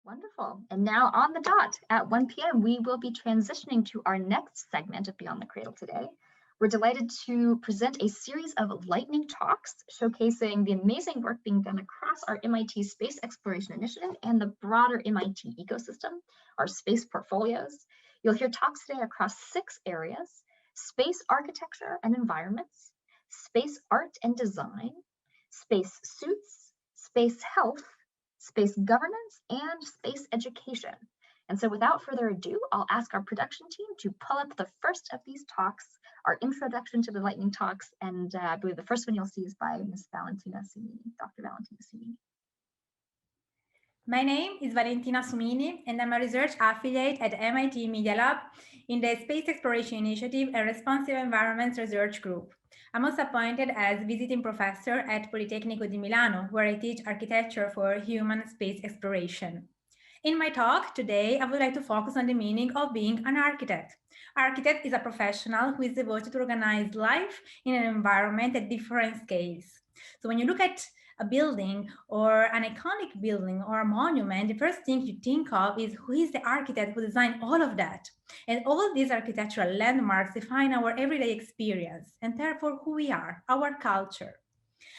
Wonderful. And now on the dot at 1 p.m., we will be transitioning to our next segment of Beyond the Cradle today. We're delighted to present a series of lightning talks showcasing the amazing work being done across our MIT Space Exploration Initiative and the broader MIT ecosystem, our space portfolios. You'll hear talks today across 6 areas: space architecture and environments, space art and design, space suits, space health, space governance, and space education. And so without further ado, I'll ask our production team to pull up the first of these talks, our introduction to the lightning talks, and I believe the first one you'll see is by Ms. Valentina Sumini, Dr. Valentina Sumini. My name is Valentina Sumini, and I'm a research affiliate at MIT Media Lab in the Space Exploration Initiative and Responsive Environments Research Group. I'm also appointed as visiting professor at Politecnico di Milano, where I teach architecture for human space exploration. In my talk today, I would like to focus on the meaning of being an architect. Architect is a professional who is devoted to organize life in an environment at different scales. So when you look at a building or an iconic building or a monument, the first thing you think of is who is the architect who designed all of that. And all these architectural landmarks define our everyday experience and therefore who we are, our culture.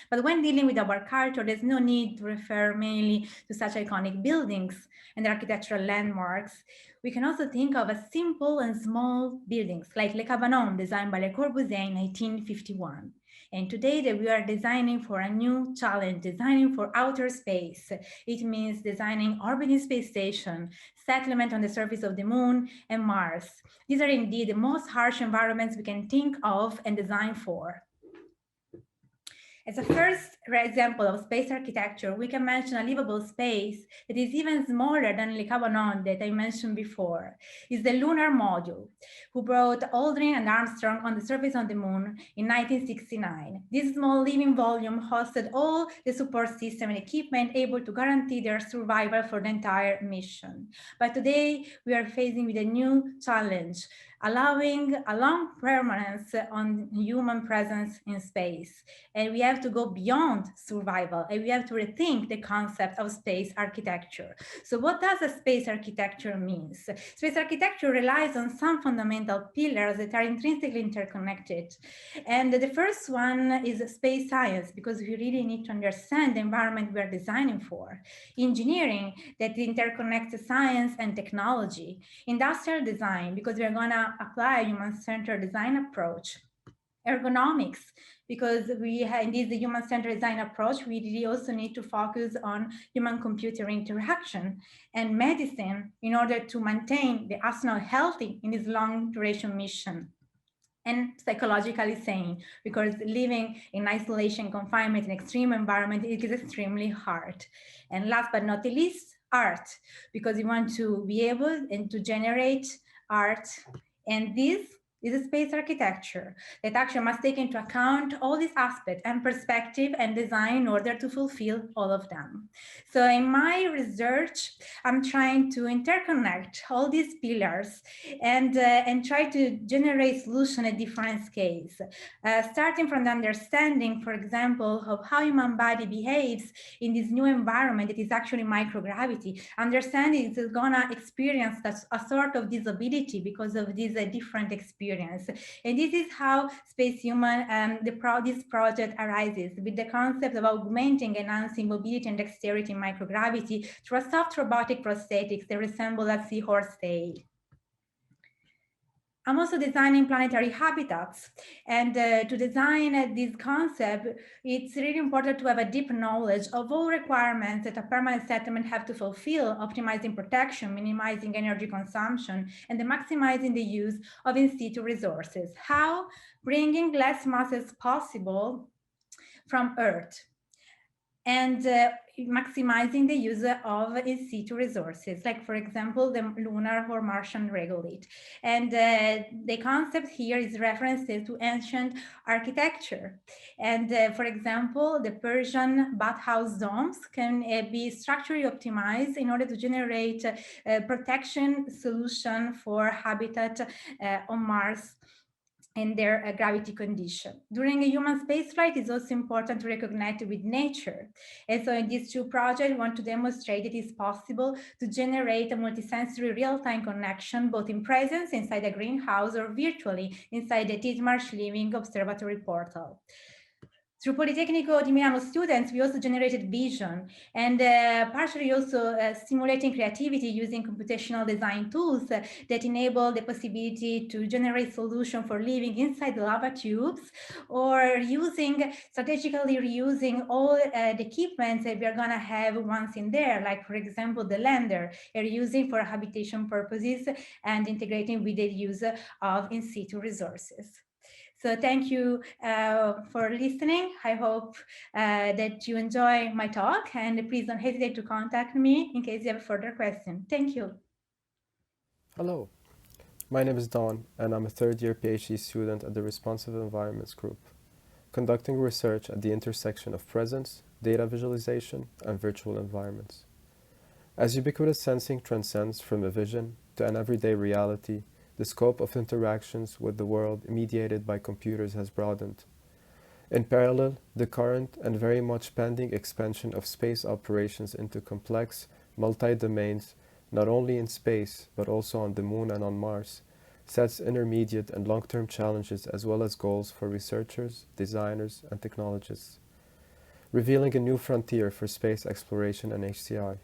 But when dealing with our culture, there's no need to refer mainly to such iconic buildings and architectural landmarks. We can also think of a simple and small buildings like Le Cabanon, designed by Le Corbusier in 1951. And today that we are designing for a new challenge, designing for outer space. It means designing orbiting space station, settlement on the surface of the moon and Mars. These are indeed the most harsh environments we can think of and design for. As a first example of space architecture, we can mention a livable space that is even smaller than Le Cabanon that I mentioned before. It's the lunar module, who brought Aldrin and Armstrong on the surface of the moon in 1969. This small living volume hosted all the support system and equipment able to guarantee their survival for the entire mission. But today, we are facing with a new challenge, allowing a long permanence on human presence in space. And we have to go beyond survival, and we have to rethink the concept of space architecture. So what does a space architecture mean? Space architecture relies on some fundamental pillars that are intrinsically interconnected. And the first one is space science, because we really need to understand the environment we are designing for. Engineering, that interconnects science and technology. Industrial design, because we're gonna apply a human-centered design approach. Ergonomics, because in this human-centered design approach, we really also need to focus on human-computer interaction. And medicine, in order to maintain the astronaut healthy in this long-duration mission. And psychologically sane, because living in isolation, confinement, in extreme environment, it is extremely hard. And last but not least, art, because we want to be able and to generate art. And this is a space architecture that actually must take into account all these aspects and perspective and design in order to fulfill all of them. So in my research, I'm trying to interconnect all these pillars and try to generate solutions at different scales. Starting from the understanding, for example, of how human body behaves in this new environment that is actually microgravity. Understanding it's gonna experience a sort of disability because of this different experience. And this is how Space Human, this project arises, with the concept of augmenting, enhancing mobility and dexterity in microgravity through a soft robotic prosthetics that resemble a seahorse tail. I'm also designing planetary habitats, and to design this concept, it's really important to have a deep knowledge of all requirements that a permanent settlement have to fulfill, optimizing protection, minimizing energy consumption, and maximizing the use of in situ resources. How? Bringing less mass as possible from Earth, and maximizing the use of in situ resources, like for example, the lunar or Martian regolith. And the concept here is references to ancient architecture. And for example, the Persian bathhouse domes can be structurally optimized in order to generate a protection solution for habitat on Mars. and their gravity condition. During a human spaceflight, it's also important to reconnect with nature. And so in these two projects, we want to demonstrate that it's possible to generate a multisensory real-time connection, both in presence inside a greenhouse or virtually inside the Titmarsh Living Observatory portal. Through Politecnico di Milano students, we also generated vision and partially also stimulating creativity using computational design tools that enable the possibility to generate solutions for living inside the lava tubes, or strategically reusing all the equipment that we are gonna have once in there, like for example, the lander, reusing for habitation purposes and integrating with the use of in situ resources. So thank you for listening. I hope that you enjoy my talk, and please don't hesitate to contact me in case you have further questions. Thank you. Hello, my name is Don, and I'm a third-year PhD student at the Responsive Environments Group, conducting research at the intersection of presence, data visualization, and virtual environments. As ubiquitous sensing transcends from a vision to an everyday reality, the scope of interactions with the world mediated by computers has broadened. In parallel, the current and very much pending expansion of space operations into complex, multi-domains, not only in space, but also on the Moon and on Mars, sets intermediate and long-term challenges as well as goals for researchers, designers, and technologists, revealing a new frontier for space exploration and HCI.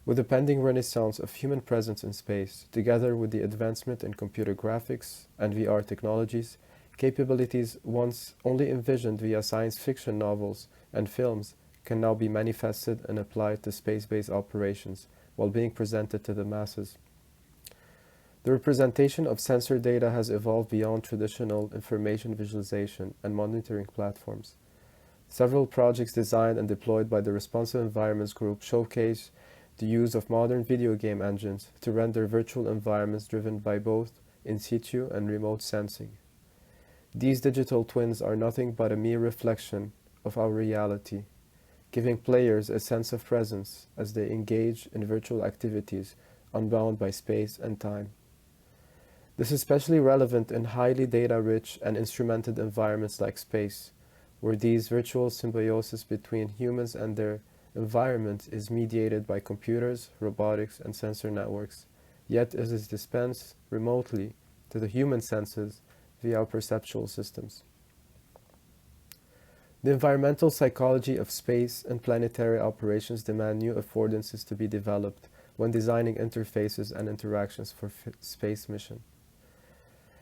With the pending renaissance of human presence in space, together with the advancement in computer graphics and VR technologies, capabilities once only envisioned via science fiction novels and films can now be manifested and applied to space-based operations while being presented to the masses. The representation of sensor data has evolved beyond traditional information visualization and monitoring platforms. Several projects designed and deployed by the Responsive Environments Group showcase the use of modern video game engines to render virtual environments driven by both in situ and remote sensing. These digital twins are nothing but a mere reflection of our reality, giving players a sense of presence as they engage in virtual activities unbound by space and time. This is especially relevant in highly data-rich and instrumented environments like space, where these virtual symbiosis between humans and their environment is mediated by computers, robotics, and sensor networks, yet it is dispensed remotely to the human senses via our perceptual systems. The environmental psychology of space and planetary operations demand new affordances to be developed when designing interfaces and interactions for space mission,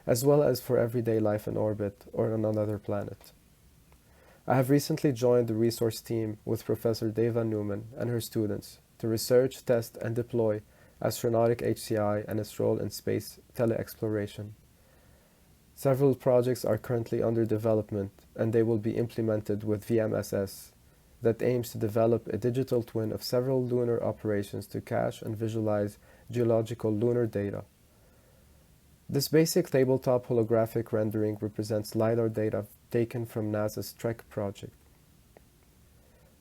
as well as for everyday life in orbit or on another planet. I have recently joined the resource team with Professor Deva Newman and her students to research, test, and deploy astronautic HCI and its role in space tele-exploration. Several projects are currently under development, and they will be implemented with VMSS that aims to develop a digital twin of several lunar operations to cache and visualize geological lunar data. This basic tabletop holographic rendering represents LiDAR data taken from NASA's Trek project.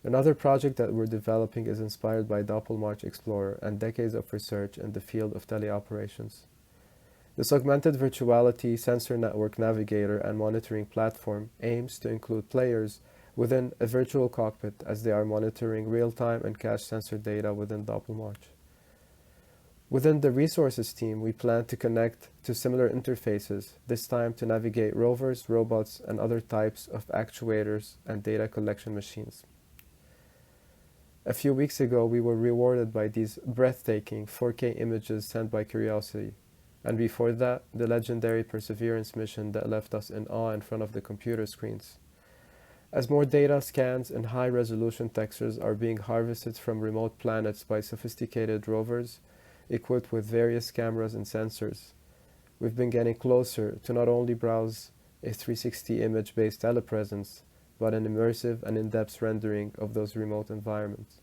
Another project that we're developing is inspired by Doppelmarch Explorer and decades of research in the field of teleoperations. This augmented virtuality sensor network navigator and monitoring platform aims to include players within a virtual cockpit as they are monitoring real-time and cache sensor data within Doppelmarch. Within the resources team, we plan to connect to similar interfaces, this time to navigate rovers, robots, and other types of actuators and data collection machines. A few weeks ago, we were rewarded by these breathtaking 4K images sent by Curiosity, and before that, the legendary Perseverance mission that left us in awe in front of the computer screens. As more data, scans, and high-resolution textures are being harvested from remote planets by sophisticated rovers, equipped with various cameras and sensors, we've been getting closer to not only browse a 360 image-based telepresence, but an immersive and in-depth rendering of those remote environments.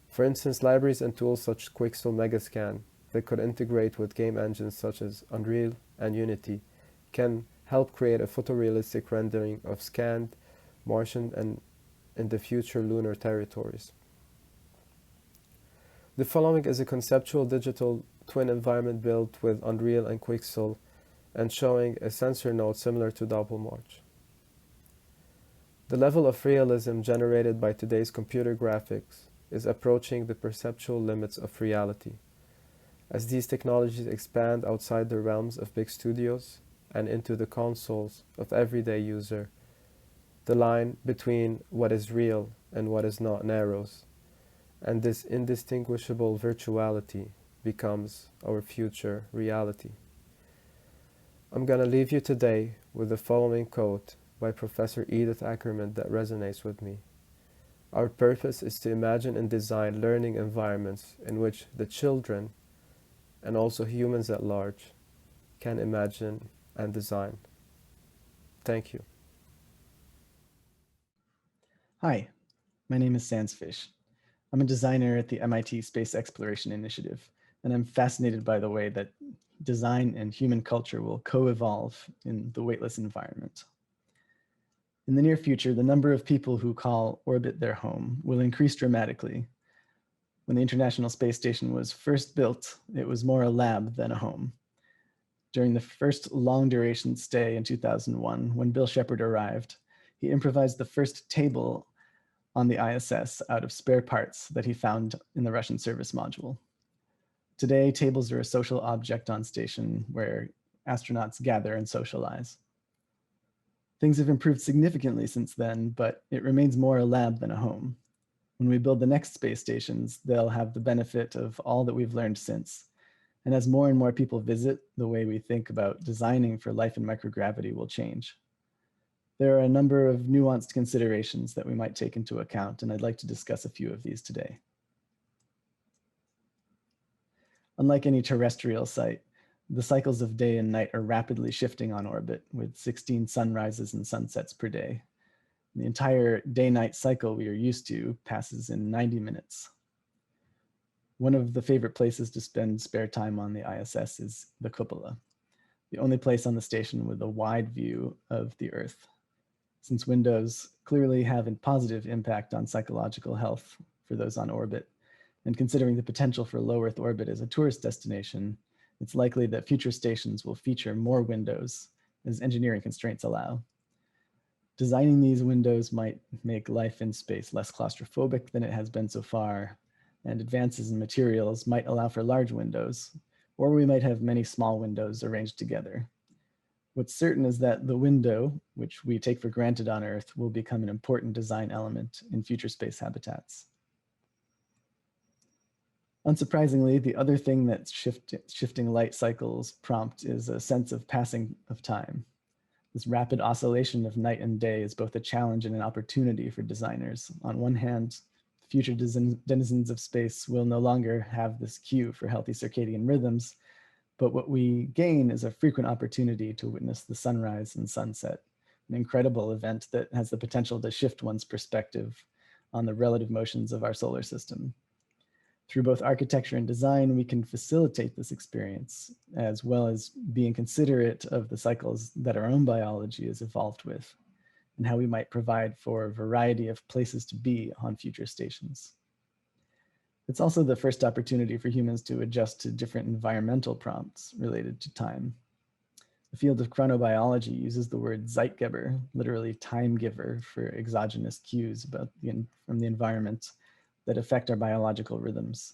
For instance, libraries and tools such as Quixel Megascan that could integrate with game engines such as Unreal and Unity can help create a photorealistic rendering of scanned Martian and, in the future, lunar territories. The following is a conceptual digital twin environment built with Unreal and Quixel and showing a sensor node similar to Doppelmarch. The level of realism generated by today's computer graphics is approaching the perceptual limits of reality. As these technologies expand outside the realms of big studios and into the consoles of everyday user, the line between what is real and what is not narrows, and this indistinguishable virtuality becomes our future reality. I'm gonna leave you today with the following quote by Professor Edith Ackerman that resonates with me. Our purpose is to imagine and design learning environments in which the children, and also humans at large, can imagine and design. Thank you. Hi, my name is Sansfish. I'm a designer at the MIT Space Exploration Initiative, and I'm fascinated by the way that design and human culture will co-evolve in the weightless environment. In the near future, the number of people who call orbit their home will increase dramatically. When the International Space Station was first built, it was more a lab than a home. During the first long-duration stay in 2001, when Bill Shepard arrived, he improvised the first table on the ISS out of spare parts that he found in the Russian service module. Today, tables are a social object on station where astronauts gather and socialize. Things have improved significantly since then, but it remains more a lab than a home. When we build the next space stations, they'll have the benefit of all that we've learned since. And as more and more people visit, the way we think about designing for life in microgravity will change. There are a number of nuanced considerations that we might take into account, and I'd like to discuss a few of these today. Unlike any terrestrial site, the cycles of day and night are rapidly shifting on orbit, with 16 sunrises and sunsets per day. The entire day-night cycle we are used to passes in 90 minutes. One of the favorite places to spend spare time on the ISS is the cupola, the only place on the station with a wide view of the Earth. Since windows clearly have a positive impact on psychological health for those on orbit, and considering the potential for low Earth orbit as a tourist destination, it's likely that future stations will feature more windows as engineering constraints allow. Designing these windows might make life in space less claustrophobic than it has been so far, and advances in materials might allow for large windows, or we might have many small windows arranged together. What's certain is that the window, which we take for granted on Earth, will become an important design element in future space habitats. Unsurprisingly, the other thing that shifting light cycles prompt is a sense of passing of time. This rapid oscillation of night and day is both a challenge and an opportunity for designers. On one hand, future denizens of space will no longer have this cue for healthy circadian rhythms, but what we gain is a frequent opportunity to witness the sunrise and sunset, an incredible event that has the potential to shift one's perspective on the relative motions of our solar system. Through both architecture and design, we can facilitate this experience, as well as being considerate of the cycles that our own biology has evolved with, and how we might provide for a variety of places to be on future stations. It's also the first opportunity for humans to adjust to different environmental prompts related to time. The field of chronobiology uses the word Zeitgeber, literally time giver, for exogenous cues from the environment that affect our biological rhythms.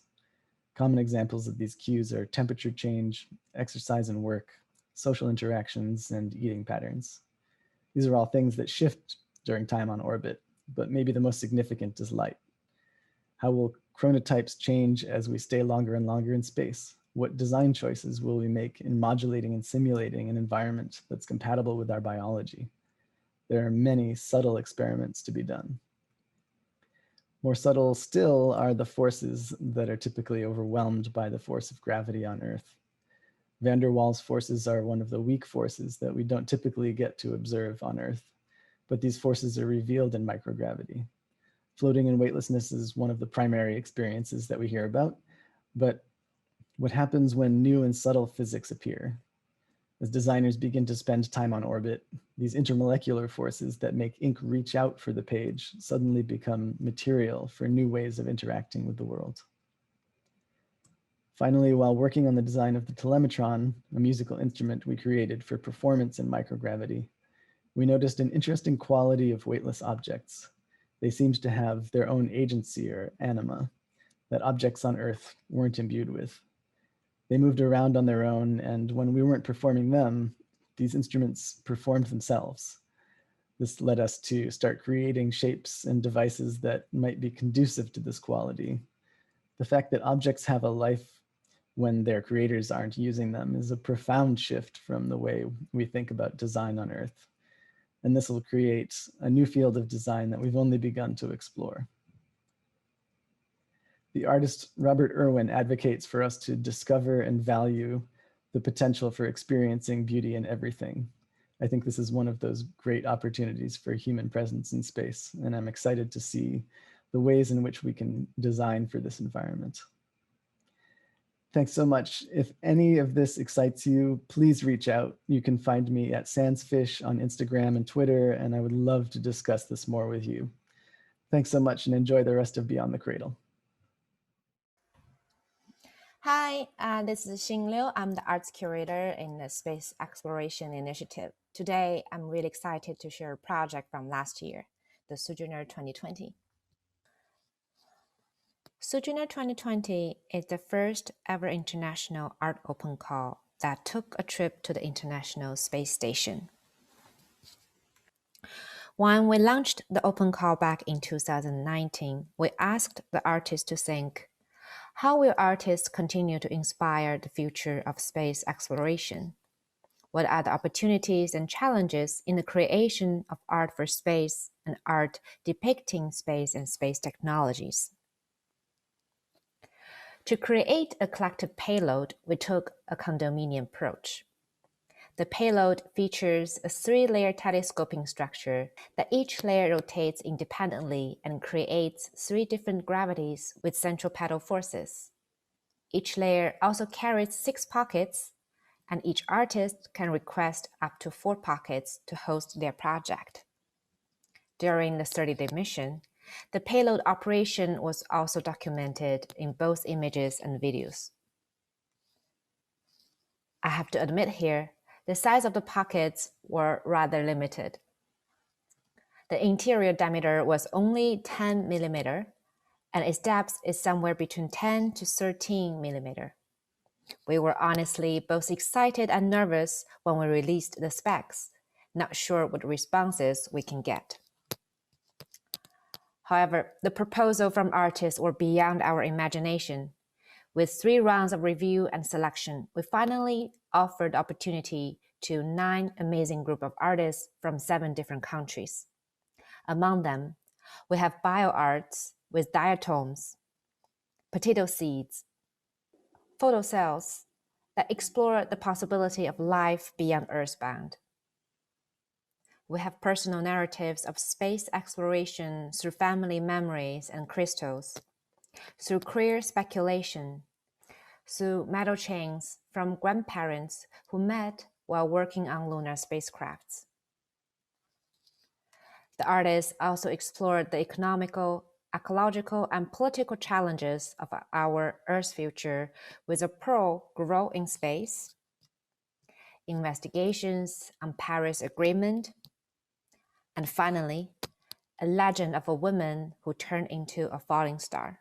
Common examples of these cues are temperature change, exercise and work, social interactions, and eating patterns. These are all things that shift during time on orbit, but maybe the most significant is light. How will chronotypes change as we stay longer and longer in space? What design choices will we make in modulating and simulating an environment that's compatible with our biology? There are many subtle experiments to be done. More subtle still are the forces that are typically overwhelmed by the force of gravity on Earth. Van der Waals forces are one of the weak forces that we don't typically get to observe on Earth, but these forces are revealed in microgravity. Floating in weightlessness is one of the primary experiences that we hear about, but what happens when new and subtle physics appear? As designers begin to spend time on orbit, these intermolecular forces that make ink reach out for the page suddenly become material for new ways of interacting with the world. Finally, while working on the design of the telemetron, a musical instrument we created for performance in microgravity, we noticed an interesting quality of weightless objects. They seemed to have their own agency or anima that objects on Earth weren't imbued with. They moved around on their own, and when we weren't performing them, these instruments performed themselves. This led us to start creating shapes and devices that might be conducive to this quality. The fact that objects have a life when their creators aren't using them is a profound shift from the way we think about design on Earth. And this will create a new field of design that we've only begun to explore. The artist Robert Irwin advocates for us to discover and value the potential for experiencing beauty in everything. I think this is one of those great opportunities for human presence in space, and I'm excited to see the ways in which we can design for this environment. Thanks so much. If any of this excites you, please reach out. You can find me at Sansfish on Instagram and Twitter, and I would love to discuss this more with you. Thanks so much and enjoy the rest of Beyond the Cradle. Hi, this is Xin Liu. I'm the arts curator in the Space Exploration Initiative. Today, I'm really excited to share a project from last year, the Sojourner 2020. Sojourner 2020 is the first ever international art open call that took a trip to the International Space Station. When we launched the open call back in 2019, we asked the artists to think, how will artists continue to inspire the future of space exploration? What are the opportunities and challenges in the creation of art for space and art depicting space and space technologies? To create a collective payload, we took a condominium approach. The payload features a 3-layer telescoping structure that each layer rotates independently and creates 3 different gravities with centripetal forces. Each layer also carries 6 pockets, and each artist can request up to 4 pockets to host their project. During the 30-day mission, the payload operation was also documented in both images and videos. I have to admit here, the size of the pockets were rather limited. The interior diameter was only 10 millimeter, and its depth is somewhere between 10 to 13 millimeter. We were honestly both excited and nervous when we released the specs, not sure what responses we can get. However, the proposal from artists were beyond our imagination. With 3 rounds of review and selection, we finally offered the opportunity to 9 amazing group of artists from 7 different countries. Among them, we have bioarts with diatoms, potato seeds, photocells that explore the possibility of life beyond Earthbound. We have personal narratives of space exploration through family memories and crystals, through queer speculation, through metal chains from grandparents who met while working on lunar spacecrafts. The artists also explored the economical, ecological, and political challenges of our Earth's future with a pro-grow in space, investigations on Paris Agreement, and finally, a legend of a woman who turned into a falling star.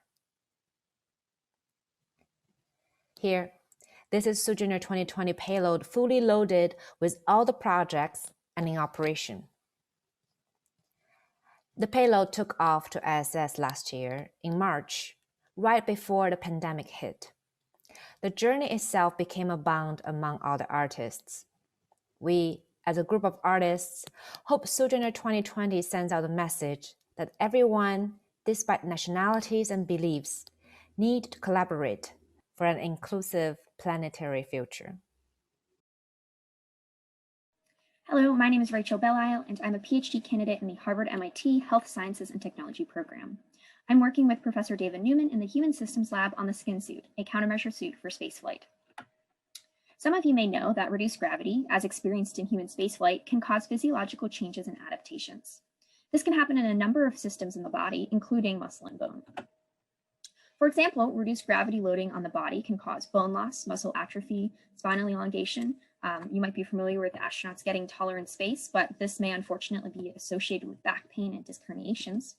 Here, this is Sojourner 2020 payload fully loaded with all the projects and in operation. The payload took off to ISS last year in March, right before the pandemic hit. The journey itself became a bond among all the artists. We, as a group of artists, hope Sojourner 2020 sends out a message that everyone, despite nationalities and beliefs, need to collaborate for an inclusive planetary future. Hello, my name is Rachel Bellisle, and I'm a PhD candidate in the Harvard-MIT Health Sciences and Technology program. I'm working with Professor David Newman in the Human Systems Lab on the Skinsuit, a countermeasure suit for spaceflight. Some of you may know that reduced gravity, as experienced in human spaceflight, can cause physiological changes and adaptations. This can happen in a number of systems in the body, including muscle and bone. For example, reduced gravity loading on the body can cause bone loss, muscle atrophy, spinal elongation. You might be familiar with astronauts getting taller in space, but this may unfortunately be associated with back pain and disc herniations.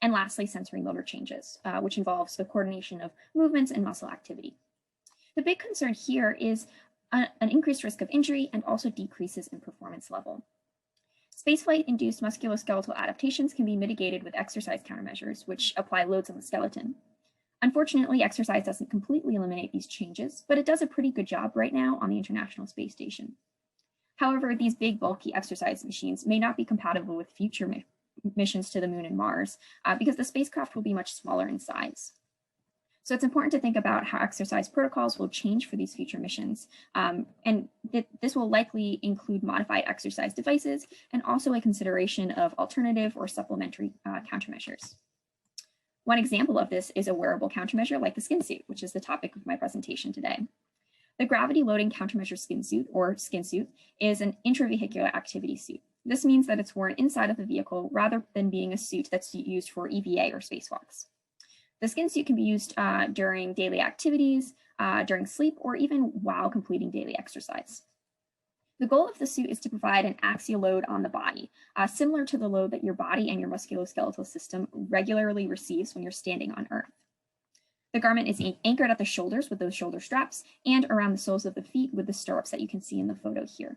And lastly, sensory motor changes, which involves the coordination of movements and muscle activity. The big concern here is an increased risk of injury and also decreases in performance level. Spaceflight-induced musculoskeletal adaptations can be mitigated with exercise countermeasures, which apply loads on the skeleton. Unfortunately, exercise doesn't completely eliminate these changes, but it does a pretty good job right now on the International Space Station. However, these big, bulky exercise machines may not be compatible with future missions to the Moon and Mars because the spacecraft will be much smaller in size. So it's important to think about how exercise protocols will change for these future missions. This will likely include modified exercise devices and also a consideration of alternative or supplementary countermeasures. One example of this is a wearable countermeasure like the Skinsuit, which is the topic of my presentation today. The gravity loading countermeasure Skinsuit, or Skinsuit, is an intravehicular activity suit. This means that it's worn inside of the vehicle rather than being a suit that's used for EVA or spacewalks. The Skinsuit can be used during daily activities, during sleep, or even while completing daily exercise. The goal of the suit is to provide an axial load on the body, similar to the load that your body and your musculoskeletal system regularly receives when you're standing on Earth. The garment is anchored at the shoulders with those shoulder straps and around the soles of the feet with the stirrups that you can see in the photo here.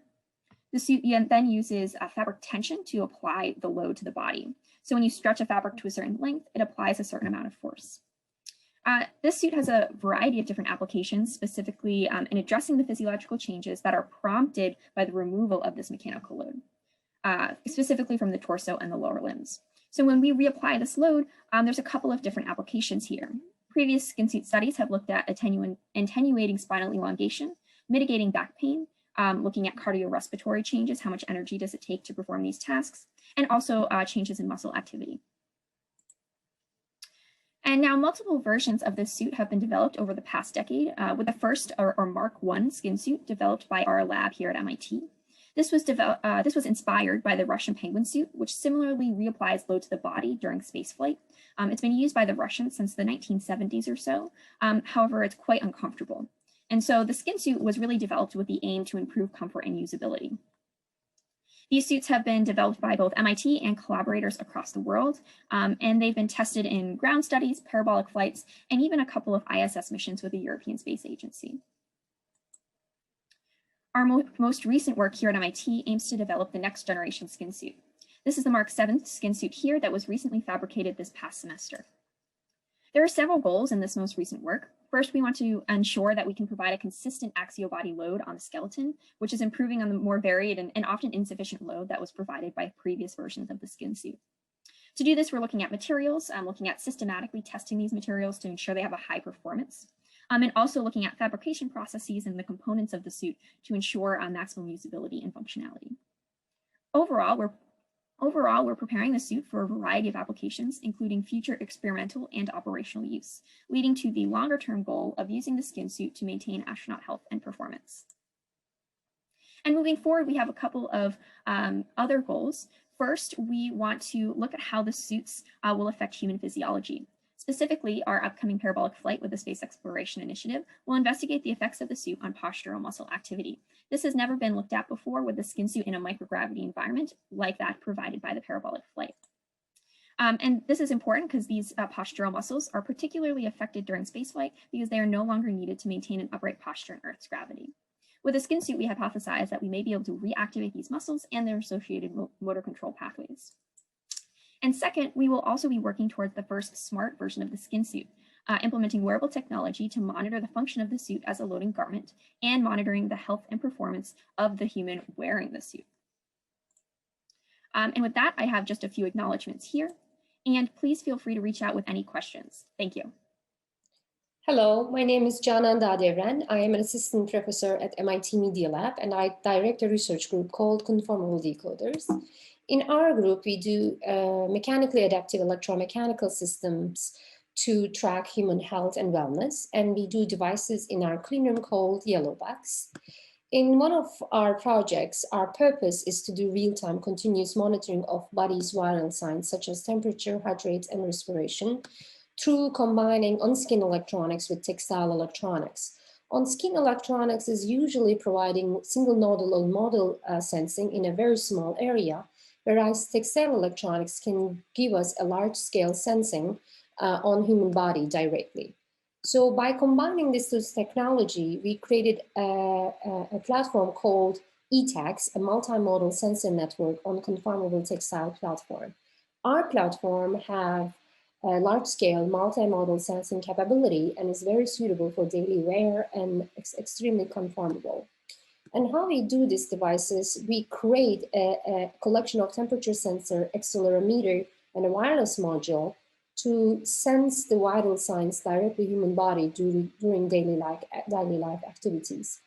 The suit then uses fabric tension to apply the load to the body. So when you stretch a fabric to a certain length, it applies a certain amount of force. This suit has a variety of different applications, specifically in addressing the physiological changes that are prompted by the removal of this mechanical load, specifically from the torso and the lower limbs. So when we reapply this load, there's a couple of different applications here. Previous Skinsuit studies have looked at attenuating spinal elongation, mitigating back pain, looking at cardiorespiratory changes, how much energy does it take to perform these tasks, and also changes in muscle activity. And now multiple versions of this suit have been developed over the past decade, with the first or Mark I Skinsuit developed by our lab here at MIT. This was inspired by the Russian Penguin suit, which similarly reapplies load to the body during spaceflight. It's been used by the Russians since the 1970s or so. However, it's quite uncomfortable. And so the Skinsuit was really developed with the aim to improve comfort and usability. These suits have been developed by both MIT and collaborators across the world, and they've been tested in ground studies, parabolic flights, and even a couple of ISS missions with the European Space Agency. Our most recent work here at MIT aims to develop the next generation Skinsuit. This is the Mark VII Skinsuit here that was recently fabricated this past semester. There are several goals in this most recent work. First, we want to ensure that we can provide a consistent axial body load on the skeleton, which is improving on the more varied and often insufficient load that was provided by previous versions of the Skinsuit. To do this, we're looking at materials, looking at systematically testing these materials to ensure they have a high performance, and also looking at fabrication processes and the components of the suit to ensure maximum usability and functionality. Overall, we're preparing the suit for a variety of applications, including future experimental and operational use, leading to the longer-term goal of using the Skinsuit to maintain astronaut health and performance. And moving forward, we have a couple of other goals. First, we want to look at how the suits will affect human physiology. Specifically, our upcoming parabolic flight with the Space Exploration Initiative will investigate the effects of the suit on postural muscle activity. This has never been looked at before with the Skinsuit in a microgravity environment like that provided by the parabolic flight. And this is important because these postural muscles are particularly affected during spaceflight because they are no longer needed to maintain an upright posture in Earth's gravity. With the Skinsuit, we hypothesize that we may be able to reactivate these muscles and their associated motor control pathways. And second, we will also be working towards the first smart version of the Skinsuit, implementing wearable technology to monitor the function of the suit as a loading garment and monitoring the health and performance of the human wearing the suit. And with that, I have just a few acknowledgements here, and please feel free to reach out with any questions. Thank you. Hello, my name is Jayant Dehran. I am an assistant professor at MIT Media Lab, and I direct a research group called Conformable Decoders. In our group, we do mechanically adaptive electromechanical systems to track human health and wellness, and we do devices in our clean room called Yellow Box. In one of our projects, our purpose is to do real-time continuous monitoring of body's vital signs such as temperature, heart rate, and respiration through combining on-skin electronics with textile electronics. On-skin electronics is usually providing single nodal or model sensing in a very small area, whereas textile electronics can give us a large-scale sensing on human body directly. So by combining this technology, we created a platform called E-TeCS, a multimodal sensor network on conformable textile platform. Our platform have a large-scale multimodal sensing capability and is very suitable for daily wear and extremely conformable. And how we do these devices, we create a collection of temperature sensor, accelerometer, and a wireless module to sense the vital signs directly human body during daily life activities.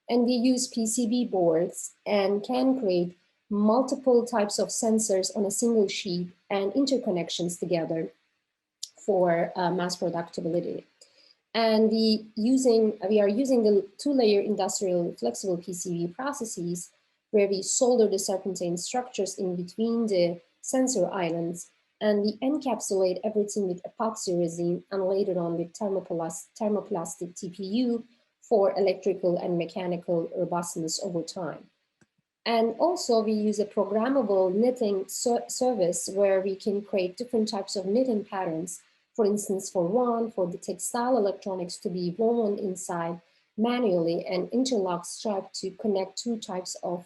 And we use PCB boards and can create multiple types of sensors on a single sheet and interconnections together for mass productability. And we are using the 2-layer industrial flexible PCB processes where we solder the serpentine structures in between the sensor islands, and we encapsulate everything with epoxy resin and later on with thermoplastic TPU for electrical and mechanical robustness over time. And also we use a programmable knitting service where we can create different types of knitting patterns. For instance, for the textile electronics to be woven inside manually and interlock stripe to connect 2 types of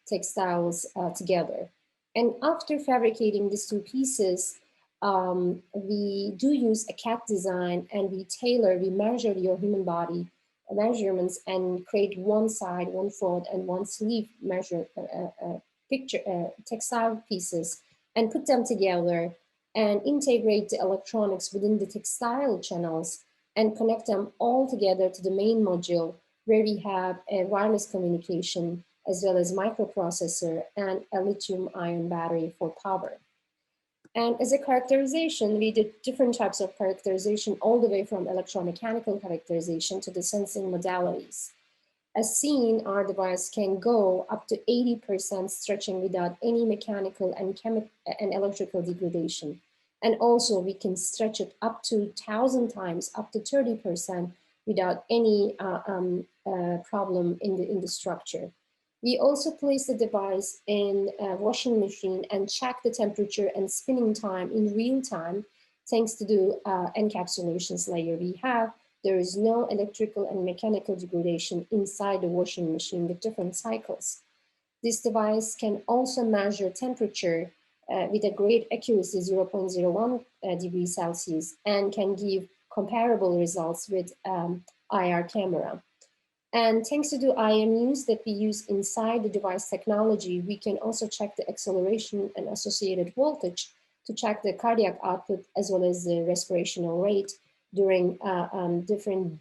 textiles together. And after fabricating these 2 pieces, we do use a CAD design and we measure your human body measurements and create 1 side, 1 front, and 1 sleeve textile pieces and put them together and integrate the electronics within the textile channels and connect them all together to the main module where we have a wireless communication as well as microprocessor and a lithium-ion battery for power. And as a characterization, we did different types of characterization all the way from electromechanical characterization to the sensing modalities. As seen, our device can go up to 80% stretching without any mechanical and electrical degradation. And also we can stretch it up to 1,000 times, up to 30% without any problem in the structure. We also place the device in a washing machine and check the temperature and spinning time in real time, thanks to the encapsulations layer we have. There is no electrical and mechanical degradation inside the washing machine with different cycles. This device can also measure temperature with a great accuracy, 0.01 degrees Celsius, and can give comparable results with IR camera. And thanks to the IMUs that we use inside the device technology, we can also check the acceleration and associated voltage to check the cardiac output as well as the respirational rate during different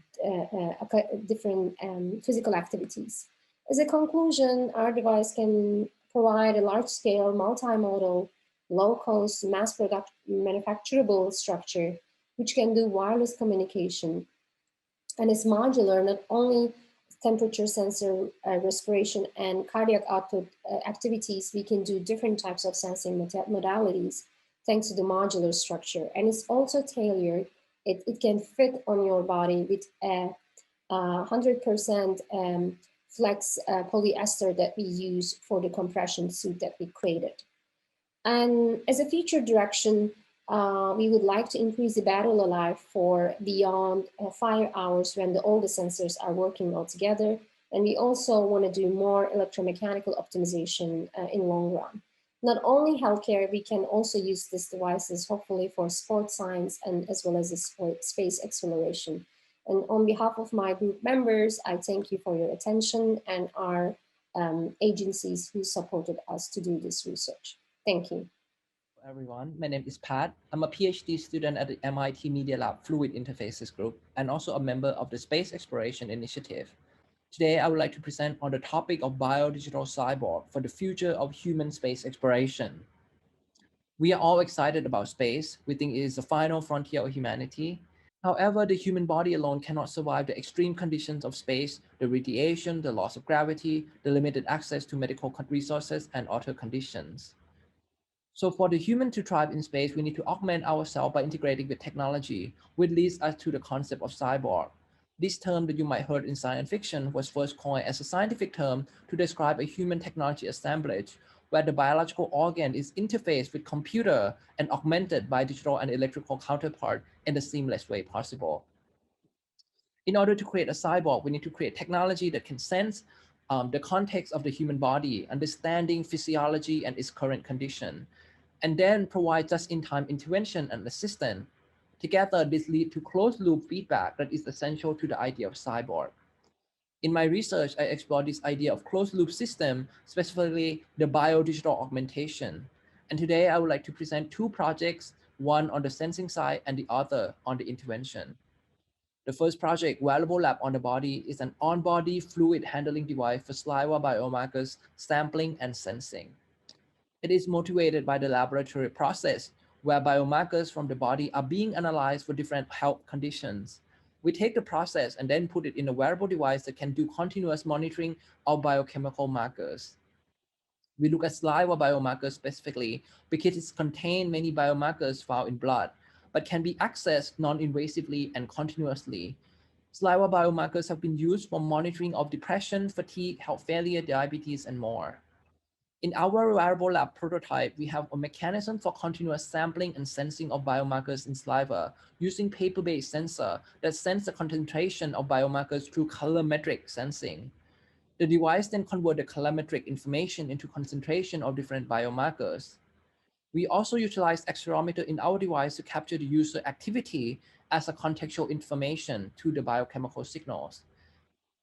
physical activities. As a conclusion, our device can provide a large-scale, multimodal, low-cost, manufacturable structure, which can do wireless communication. And is modular, not only temperature sensor, respiration, and cardiac output activities, we can do different types of sensing modalities thanks to the modular structure. And it's also tailored. It can fit on your body with a 100% flex polyester that we use for the compression suit that we created. And as a future direction, we would like to increase the battery life for beyond 5 hours when all the sensors are working all together. And we also want to do more electromechanical optimization in long run. Not only healthcare, we can also use these devices hopefully for sports science and as well as space exploration. And on behalf of my group members, I thank you for your attention and our agencies who supported us to do this research. Thank you. Hello everyone, my name is Pat. I'm a PhD student at the MIT Media Lab Fluid Interfaces Group and also a member of the Space Exploration Initiative. Today, I would like to present on the topic of biodigital cyborg for the future of human space exploration. We are all excited about space. We think it is the final frontier of humanity. However, the human body alone cannot survive the extreme conditions of space, the radiation, the loss of gravity, the limited access to medical resources, and other conditions. So for the human to thrive in space, we need to augment ourselves by integrating with technology, which leads us to the concept of cyborg. This term that you might heard in science fiction was first coined as a scientific term to describe a human technology assemblage, where the biological organ is interfaced with computer and augmented by digital and electrical counterpart in the seamless way possible. In order to create a cyborg, we need to create technology that can sense the context of the human body, understanding physiology and its current condition, and then provide just-in-time intervention and assistance. Together, this leads to closed-loop feedback that is essential to the idea of cyborg. In my research, I explored this idea of closed-loop system, specifically the biodigital augmentation. And today, I would like to present two projects, one on the sensing side and the other on the intervention. The first project, Wearable Lab on the Body, is an on-body fluid handling device for saliva biomarkers, sampling, and sensing. It is motivated by the laboratory process where biomarkers from the body are being analyzed for different health conditions. We take the process and then put it in a wearable device that can do continuous monitoring of biochemical markers. We look at saliva biomarkers specifically because it contains many biomarkers found in blood, but can be accessed non-invasively and continuously. Saliva biomarkers have been used for monitoring of depression, fatigue, heart failure, diabetes, and more. In our wearable lab prototype, we have a mechanism for continuous sampling and sensing of biomarkers in saliva using paper-based sensor that sense the concentration of biomarkers through colorimetric sensing. The device then converts the colorimetric information into concentration of different biomarkers. We also utilize accelerometer in our device to capture the user activity as a contextual information to the biochemical signals.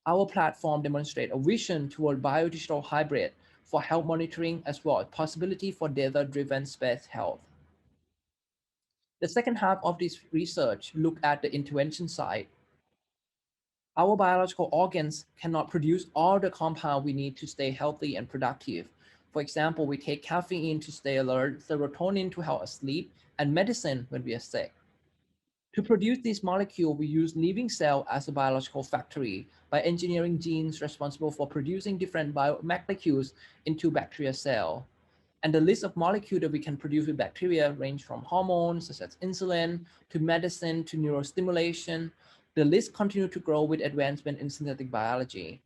Our platform demonstrates a vision toward biodigital hybrid for health monitoring as well as possibility for data-driven space health. The second half of this research looked at the intervention side. Our biological organs cannot produce all the compound we need to stay healthy and productive. For example, we take caffeine to stay alert, serotonin to help us sleep, and medicine when we are sick. To produce this molecule, we use living cell as a biological factory by engineering genes responsible for producing different biomolecules into bacteria cell. And the list of molecules that we can produce with bacteria range from hormones such as insulin to medicine to neurostimulation. The list continues to grow with advancement in synthetic biology.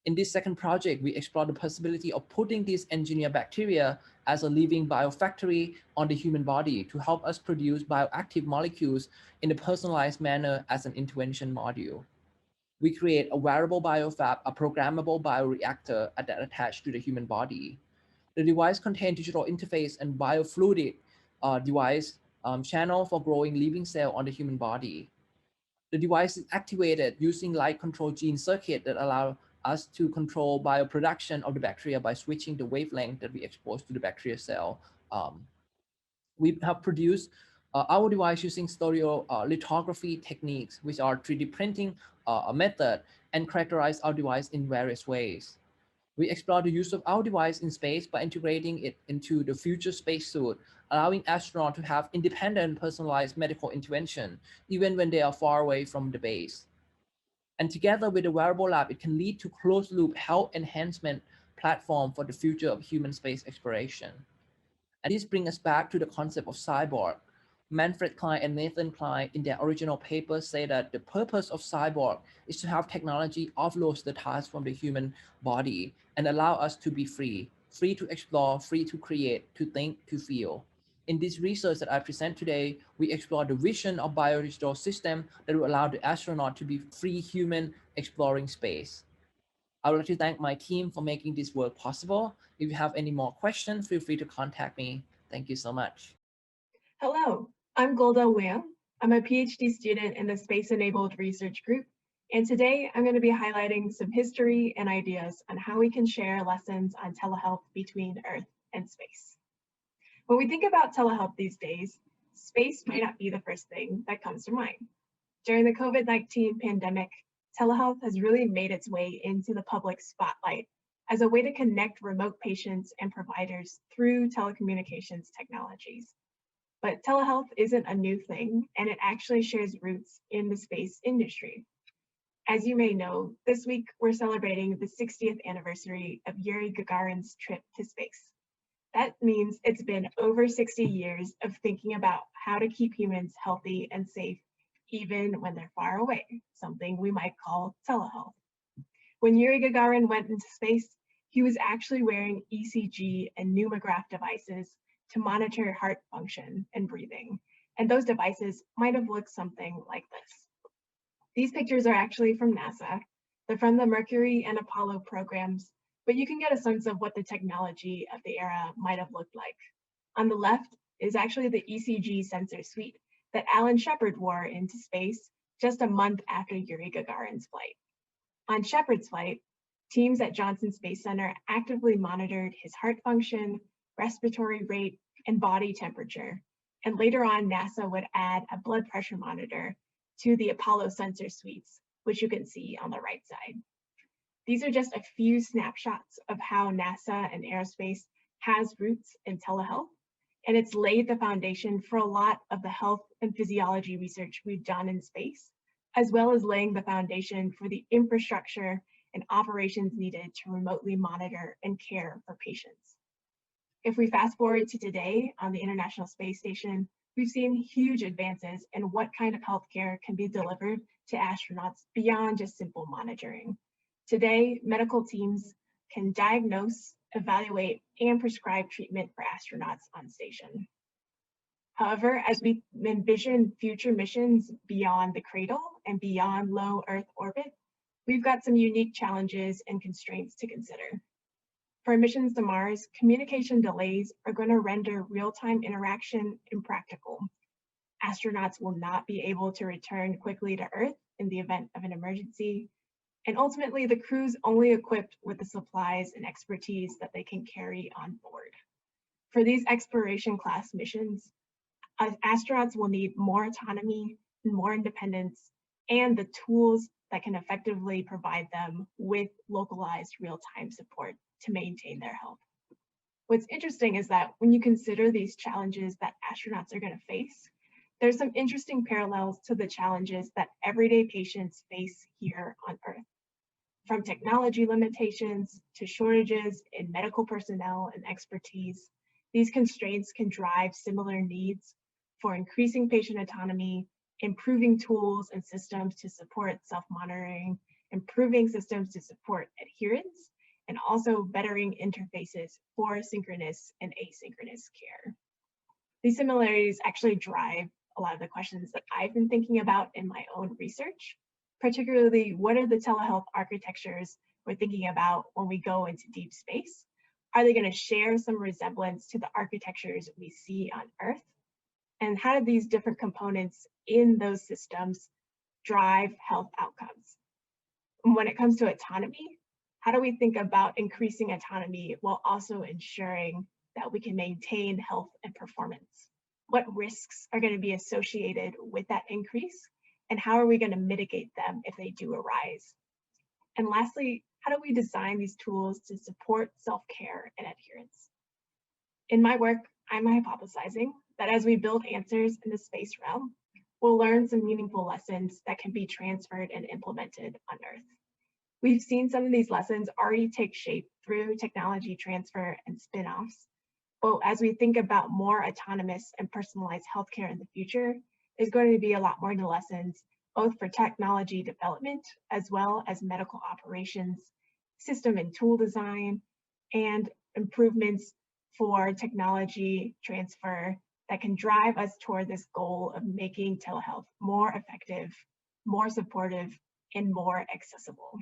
In this second project, we explore the possibility of putting these engineered bacteria as a living biofactory on the human body to help us produce bioactive molecules in a personalized manner as an intervention module. We create a wearable biofab, a programmable bioreactor that attached to the human body. The device contains digital interface and biofluidic device channel for growing living cell on the human body. The device is activated using light control gene circuit that allow us to control bioproduction of the bacteria by switching the wavelength that we expose to the bacteria cell. We have produced our device using stereolithography techniques, which are 3D printing a method, and characterize our device in various ways. We explore the use of our device in space by integrating it into the future spacesuit, allowing astronauts to have independent personalized medical intervention, even when they are far away from the base. And together with the wearable lab, it can lead to closed loop health enhancement platform for the future of human space exploration. And this brings us back to the concept of cyborg. Manfred Klein and Nathan Klein in their original paper say that the purpose of cyborg is to have technology offload the task from the human body and allow us to be free to explore, free to create, to think, to feel. In this research that I present today, we explore the vision of biodigital system that will allow the astronaut to be free human exploring space. I would like to thank my team for making this work possible. If you have any more questions, feel free to contact me. Thank you so much. Hello, I'm Golda Whale. I'm a PhD student in the Space-Enabled Research Group, and today I'm going to be highlighting some history and ideas on how we can share lessons on telehealth between Earth and space. When we think about telehealth these days, space might not be the first thing that comes to mind. During the COVID-19 pandemic, telehealth has really made its way into the public spotlight as a way to connect remote patients and providers through telecommunications technologies. But telehealth isn't a new thing, and it actually shares roots in the space industry. As you may know, this week we're celebrating the 60th anniversary of Yuri Gagarin's trip to space. That means it's been over 60 years of thinking about how to keep humans healthy and safe, even when they're far away, something we might call telehealth. When Yuri Gagarin went into space, he was actually wearing ECG and pneumograph devices to monitor heart function and breathing, and those devices might have looked something like this. These pictures are actually from NASA. They're from the Mercury and Apollo programs, but you can get a sense of what the technology of the era might have looked like. On the left is actually the ECG sensor suite that Alan Shepard wore into space just a month after Yuri Gagarin's flight. On Shepard's flight, teams at Johnson Space Center actively monitored his heart function, respiratory rate, and body temperature. And later on, NASA would add a blood pressure monitor to the Apollo sensor suites, which you can see on the right side. These are just a few snapshots of how NASA and aerospace has roots in telehealth, and it's laid the foundation for a lot of the health and physiology research we've done in space, as well as laying the foundation for the infrastructure and operations needed to remotely monitor and care for patients. If we fast forward to today on the International Space Station, we've seen huge advances in what kind of healthcare can be delivered to astronauts beyond just simple monitoring. Today, medical teams can diagnose, evaluate, and prescribe treatment for astronauts on station. However, as we envision future missions beyond the Cradle and beyond low Earth orbit, we've got some unique challenges and constraints to consider. For missions to Mars, communication delays are going to render real-time interaction impractical. Astronauts will not be able to return quickly to Earth in the event of an emergency, and ultimately the crew's only equipped with the supplies and expertise that they can carry on board. For these exploration class missions, astronauts will need more autonomy and more independence and the tools that can effectively provide them with localized real-time support to maintain their health. What's interesting is that when you consider these challenges that astronauts are going to face, there's some interesting parallels to the challenges that everyday patients face here on Earth. From technology limitations to shortages in medical personnel and expertise, these constraints can drive similar needs for increasing patient autonomy, improving tools and systems to support self-monitoring, improving systems to support adherence, and also bettering interfaces for synchronous and asynchronous care. These similarities actually drive a lot of the questions that I've been thinking about in my own research, particularly what are the telehealth architectures we're thinking about when we go into deep space? Are they going to share some resemblance to the architectures we see on Earth? And how do these different components in those systems drive health outcomes? And when it comes to autonomy, how do we think about increasing autonomy while also ensuring that we can maintain health and performance? What risks are going to be associated with that increase? And how are we going to mitigate them if they do arise? And lastly, how do we design these tools to support self-care and adherence? In my work, I'm hypothesizing that as we build answers in the space realm, we'll learn some meaningful lessons that can be transferred and implemented on Earth. We've seen some of these lessons already take shape through technology transfer and spin-offs. But as we think about more autonomous and personalized healthcare in the future, there's going to be a lot more lessons, both for technology development, as well as medical operations, system and tool design, and improvements for technology transfer that can drive us toward this goal of making telehealth more effective, more supportive, and more accessible.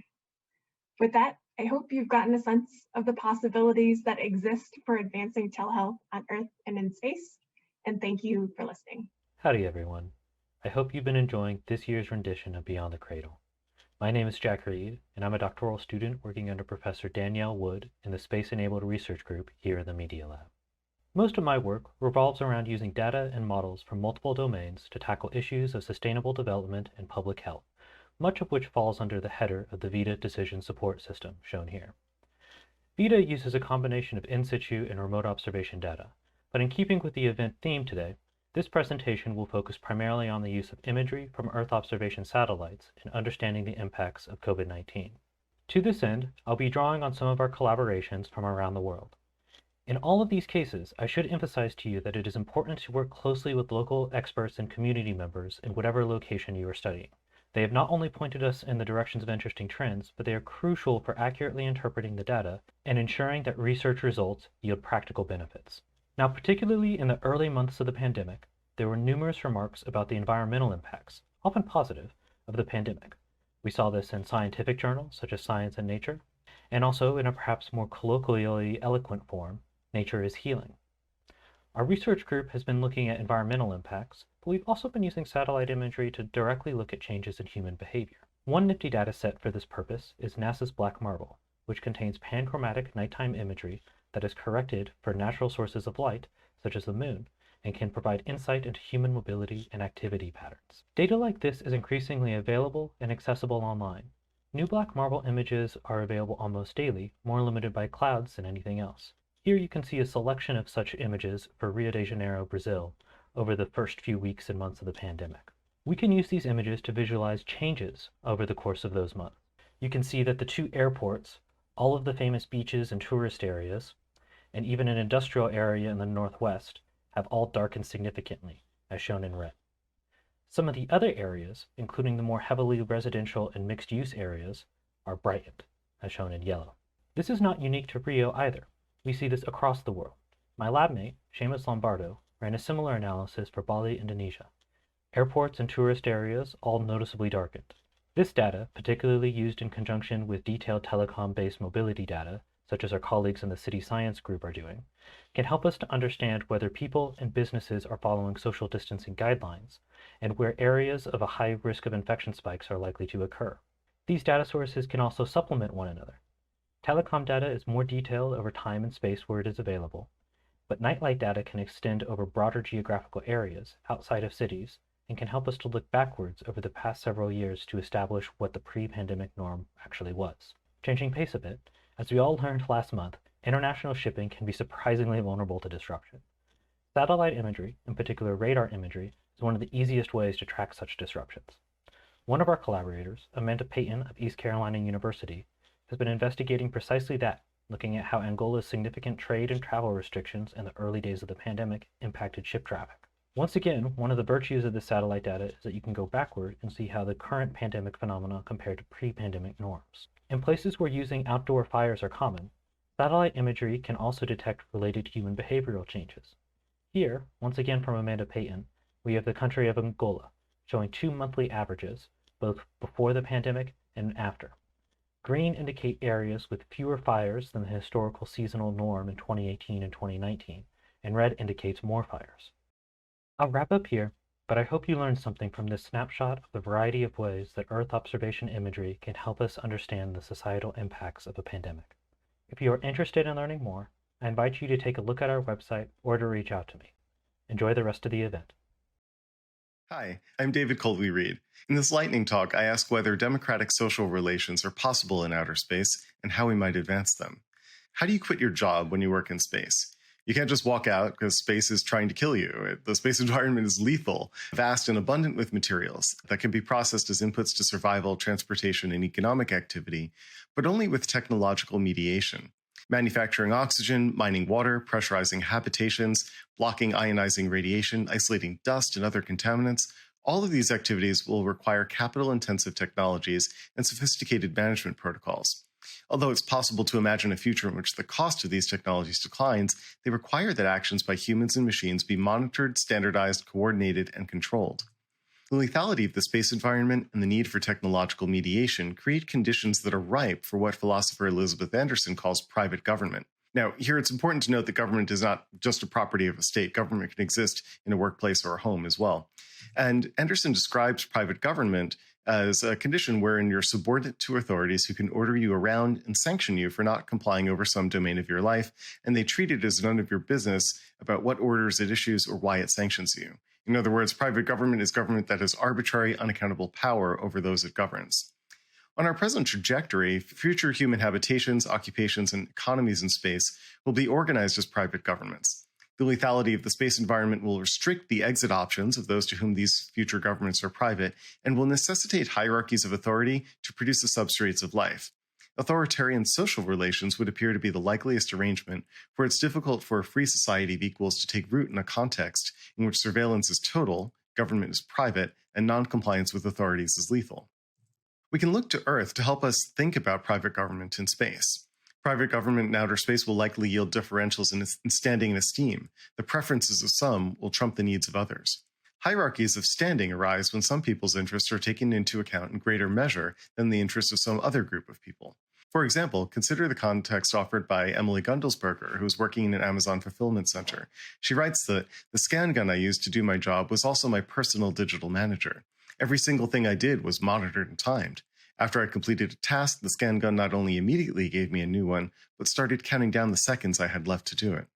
With that, I hope you've gotten a sense of the possibilities that exist for advancing telehealth on Earth and in space, and thank you for listening. Howdy everyone. I hope you've been enjoying this year's rendition of Beyond the Cradle. My name is Jack Reed, and I'm a doctoral student working under Professor Danielle Wood in the Space-Enabled Research Group here in the Media Lab. Most of my work revolves around using data and models from multiple domains to tackle issues of sustainable development and public health, much of which falls under the header of the VITA Decision Support System, shown here. VITA uses a combination of in-situ and remote observation data, but in keeping with the event theme today, this presentation will focus primarily on the use of imagery from Earth observation satellites in understanding the impacts of COVID-19. To this end, I'll be drawing on some of our collaborations from around the world. In all of these cases, I should emphasize to you that it is important to work closely with local experts and community members in whatever location you are studying. They have not only pointed us in the directions of interesting trends, but they are crucial for accurately interpreting the data and ensuring that research results yield practical benefits. Now, particularly in the early months of the pandemic, there were numerous remarks about the environmental impacts, often positive, of the pandemic. We saw this in scientific journals such as Science and Nature, and also in a perhaps more colloquially eloquent form, Nature is Healing. Our research group has been looking at environmental impacts, but we've also been using satellite imagery to directly look at changes in human behavior. One nifty data set for this purpose is NASA's Black Marble, which contains panchromatic nighttime imagery that is corrected for natural sources of light, such as the moon, and can provide insight into human mobility and activity patterns. Data like this is increasingly available and accessible online. New Black Marble images are available almost daily, more limited by clouds than anything else. Here you can see a selection of such images for Rio de Janeiro, Brazil, over the first few weeks and months of the pandemic. We can use these images to visualize changes over the course of those months. You can see that the two airports, all of the famous beaches and tourist areas, and even an industrial area in the northwest, have all darkened significantly, as shown in red. Some of the other areas, including the more heavily residential and mixed-use areas, are brightened, as shown in yellow. This is not unique to Rio either. We see this across the world. My lab mate, Seamus Lombardo, ran a similar analysis for Bali, Indonesia. Airports and tourist areas all noticeably darkened. This data, particularly used in conjunction with detailed telecom-based mobility data, such as our colleagues in the City Science Group are doing, can help us to understand whether people and businesses are following social distancing guidelines, and where areas of a high risk of infection spikes are likely to occur. These data sources can also supplement one another. Telecom data is more detailed over time and space where it is available, but nightlight data can extend over broader geographical areas outside of cities and can help us to look backwards over the past several years to establish what the pre-pandemic norm actually was. Changing pace a bit, as we all learned last month, international shipping can be surprisingly vulnerable to disruption. Satellite imagery, in particular radar imagery, is one of the easiest ways to track such disruptions. One of our collaborators, Amanda Payton of East Carolina University, has been investigating precisely that, looking at how Angola's significant trade and travel restrictions in the early days of the pandemic impacted ship traffic. Once again, one of the virtues of this satellite data is that you can go backward and see how the current pandemic phenomena compare to pre-pandemic norms. In places where using outdoor fires are common, satellite imagery can also detect related human behavioral changes. Here, once again from Amanda Payton, we have the country of Angola, showing 2 monthly averages, both before the pandemic and after. Green indicate areas with fewer fires than the historical seasonal norm in 2018 and 2019, and red indicates more fires. I'll wrap up here, but I hope you learned something from this snapshot of the variety of ways that Earth observation imagery can help us understand the societal impacts of a pandemic. If you are interested in learning more, I invite you to take a look at our website or to reach out to me. Enjoy the rest of the event. Hi, I'm David Colby Reed. In this lightning talk, I ask whether democratic social relations are possible in outer space and how we might advance them. How do you quit your job when you work in space? You can't just walk out because space is trying to kill you. The space environment is lethal, vast and abundant with materials that can be processed as inputs to survival, transportation, and economic activity, but only with technological mediation. Manufacturing oxygen, mining water, pressurizing habitations, blocking ionizing radiation, isolating dust and other contaminants, all of these activities will require capital-intensive technologies and sophisticated management protocols. Although it's possible to imagine a future in which the cost of these technologies declines, they require that actions by humans and machines be monitored, standardized, coordinated, and controlled. The lethality of the space environment and the need for technological mediation create conditions that are ripe for what philosopher Elizabeth Anderson calls private government. Now, here it's important to note that government is not just a property of a state. Government can exist in a workplace or a home as well. And Anderson describes private government as a condition wherein you're subordinate to authorities who can order you around and sanction you for not complying over some domain of your life, and they treat it as none of your business about what orders it issues or why it sanctions you. In other words, private government is government that has arbitrary, unaccountable power over those it governs. On our present trajectory, future human habitations, occupations, and economies in space will be organized as private governments. The lethality of the space environment will restrict the exit options of those to whom these future governments are private and will necessitate hierarchies of authority to produce the substrates of life. authoritarian social relations would appear to be the likeliest arrangement, for it's difficult for a free society of equals to take root in a context in which surveillance is total, government is private, and non-compliance with authorities is lethal. We can look to Earth to help us think about private government in space. Private government in outer space will likely yield differentials in standing and esteem. The preferences of some will trump the needs of others. Hierarchies of standing arise when some people's interests are taken into account in greater measure than the interests of some other group of people. For example, consider the context offered by Emily Gundelsberger, who is working in an Amazon fulfillment center. She writes that the scan gun I used to do my job was also my personal digital manager. Every single thing I did was monitored and timed. After I completed a task, the scan gun not only immediately gave me a new one, but started counting down the seconds I had left to do it.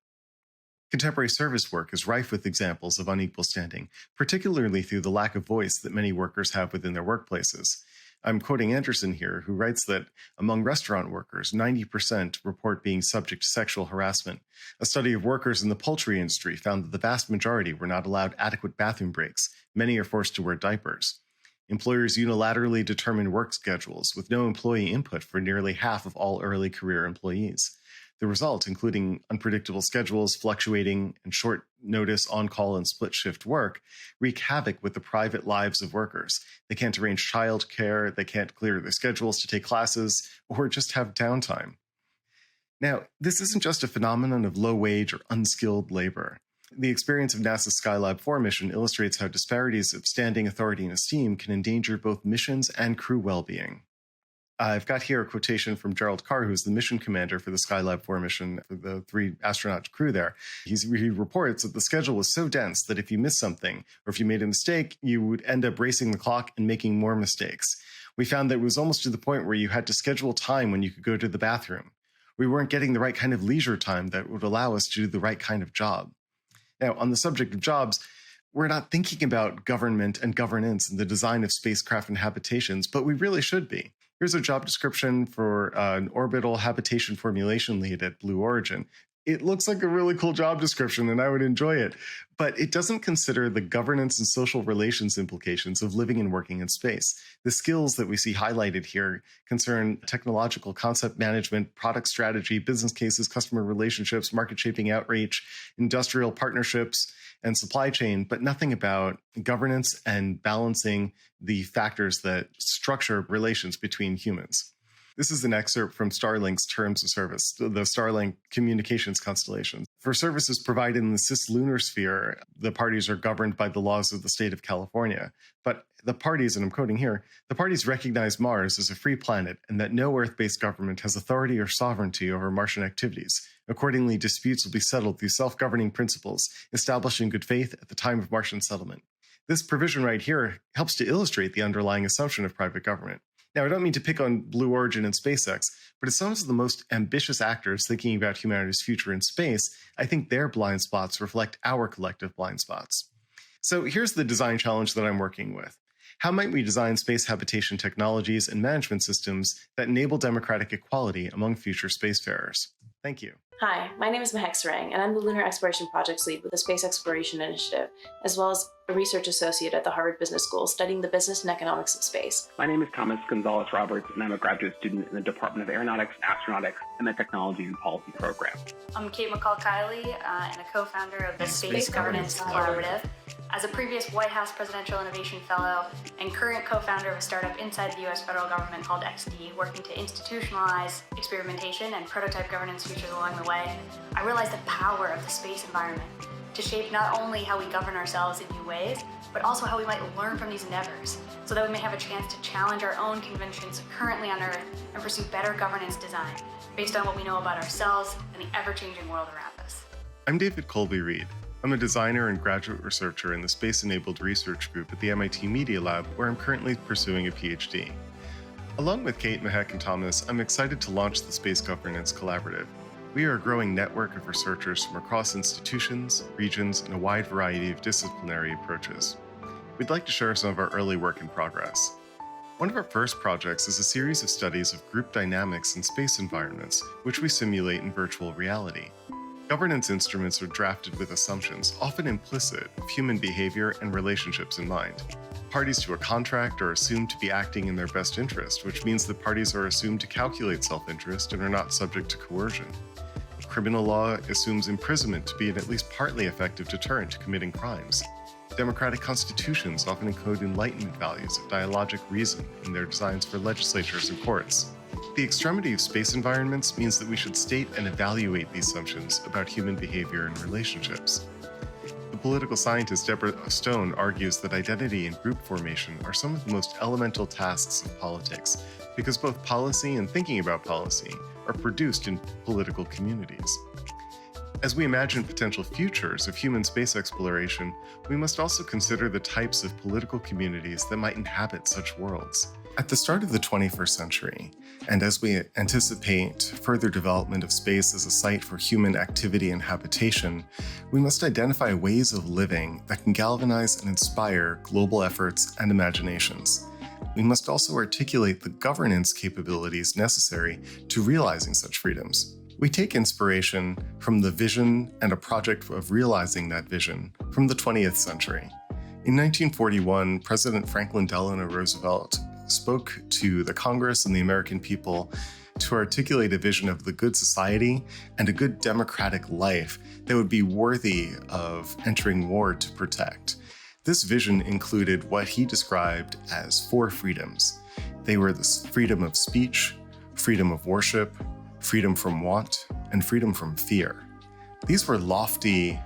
Contemporary service work is rife with examples of unequal standing, particularly through the lack of voice that many workers have within their workplaces. I'm quoting Anderson here, who writes that among restaurant workers, 90% report being subject to sexual harassment. A study of workers in the poultry industry found that the vast majority were not allowed adequate bathroom breaks. Many are forced to wear diapers. Employers unilaterally determine work schedules with no employee input for nearly half of all early career employees. The result, including unpredictable schedules, fluctuating and short notice on-call and split-shift work, wreak havoc with the private lives of workers. They can't arrange childcare, they can't clear their schedules to take classes, or just have downtime. Now, this isn't just a phenomenon of low-wage or unskilled labor. The experience of NASA's Skylab 4 mission illustrates how disparities of standing, authority, and esteem can endanger both missions and crew well-being. I've got here a quotation from Gerald Carr, who's the mission commander for the Skylab 4 mission, for the 3 astronaut crew there. He reports that the schedule was so dense that if you missed something, or if you made a mistake, you would end up racing the clock and making more mistakes. We found that it was almost to the point where you had to schedule time when you could go to the bathroom. We weren't getting the right kind of leisure time that would allow us to do the right kind of job. Now, on the subject of jobs, we're not thinking about government and governance and the design of spacecraft and habitations, but we really should be. Here's a job description for an orbital habitation formulation lead at Blue Origin. It looks like a really cool job description, and I would enjoy it, but it doesn't consider the governance and social relations implications of living and working in space. The skills that we see highlighted here concern technological concept management, product strategy, business cases, customer relationships, market shaping outreach, industrial partnerships, and supply chain, but nothing about governance and balancing the factors that structure relations between humans. This is an excerpt from Starlink's Terms of Service, the Starlink communications constellation. For services provided in the cislunar sphere, the parties are governed by the laws of the state of California. But the parties, and I'm quoting here, the parties recognize Mars as a free planet and that no Earth-based government has authority or sovereignty over Martian activities. Accordingly, disputes will be settled through self-governing principles established in good faith at the time of Martian settlement. This provision right here helps to illustrate the underlying assumption of private government. Now, I don't mean to pick on Blue Origin and SpaceX, but as some of the most ambitious actors thinking about humanity's future in space, I think their blind spots reflect our collective blind spots. So here's the design challenge that I'm working with. How might we design space habitation technologies and management systems that enable democratic equality among future spacefarers? Thank you. Hi, my name is Mahek Sarang, and I'm the Lunar Exploration Projects Lead with the Space Exploration Initiative, as well as a research associate at the Harvard Business School studying the business and economics of space. My name is Thomas Gonzalez-Roberts, and I'm a graduate student in the Department of Aeronautics and Astronautics and the Technology and Policy program. I'm Kate McCall-Kiley, and a co-founder of the Space Governance Collaborative. As a previous White House Presidential Innovation Fellow and current co-founder of a startup inside the US federal government called XD, working to institutionalize experimentation and prototype governance features along the way, I realized the power of the space environment to shape not only how we govern ourselves in new ways, but also how we might learn from these endeavors, so that we may have a chance to challenge our own conventions currently on Earth and pursue better governance design based on what we know about ourselves and the ever-changing world around us. I'm David Colby Reed. I'm a designer and graduate researcher in the Space-Enabled Research Group at the MIT Media Lab, where I'm currently pursuing a PhD. Along with Kate, Mahek, and Thomas, I'm excited to launch the Space Governance Collaborative. We are a growing network of researchers from across institutions, regions, and a wide variety of disciplinary approaches. We'd like to share some of our early work in progress. One of our first projects is a series of studies of group dynamics in space environments, which we simulate in virtual reality. Governance instruments are drafted with assumptions, often implicit, of human behavior and relationships in mind. Parties to a contract are assumed to be acting in their best interest, which means that parties are assumed to calculate self-interest and are not subject to coercion. Criminal law assumes imprisonment to be an at least partly effective deterrent to committing crimes. Democratic constitutions often encode Enlightenment values of dialogic reason in their designs for legislatures and courts. The extremity of space environments means that we should state and evaluate these assumptions about human behavior and relationships. The political scientist Deborah Stone argues that identity and group formation are some of the most elemental tasks of politics, because both policy and thinking about policy are produced in political communities. As we imagine potential futures of human space exploration, we must also consider the types of political communities that might inhabit such worlds. At the start of the 21st century, and as we anticipate further development of space as a site for human activity and habitation, we must identify ways of living that can galvanize and inspire global efforts and imaginations. We must also articulate the governance capabilities necessary to realizing such freedoms. We take inspiration from the vision and a project of realizing that vision from the 20th century. In 1941, President Franklin Delano Roosevelt spoke to the Congress and the American people to articulate a vision of the good society and a good democratic life that would be worthy of entering war to protect. This vision included what he described as 4 freedoms. They were the freedom of speech, freedom of worship, freedom from want, and freedom from fear. These were lofty,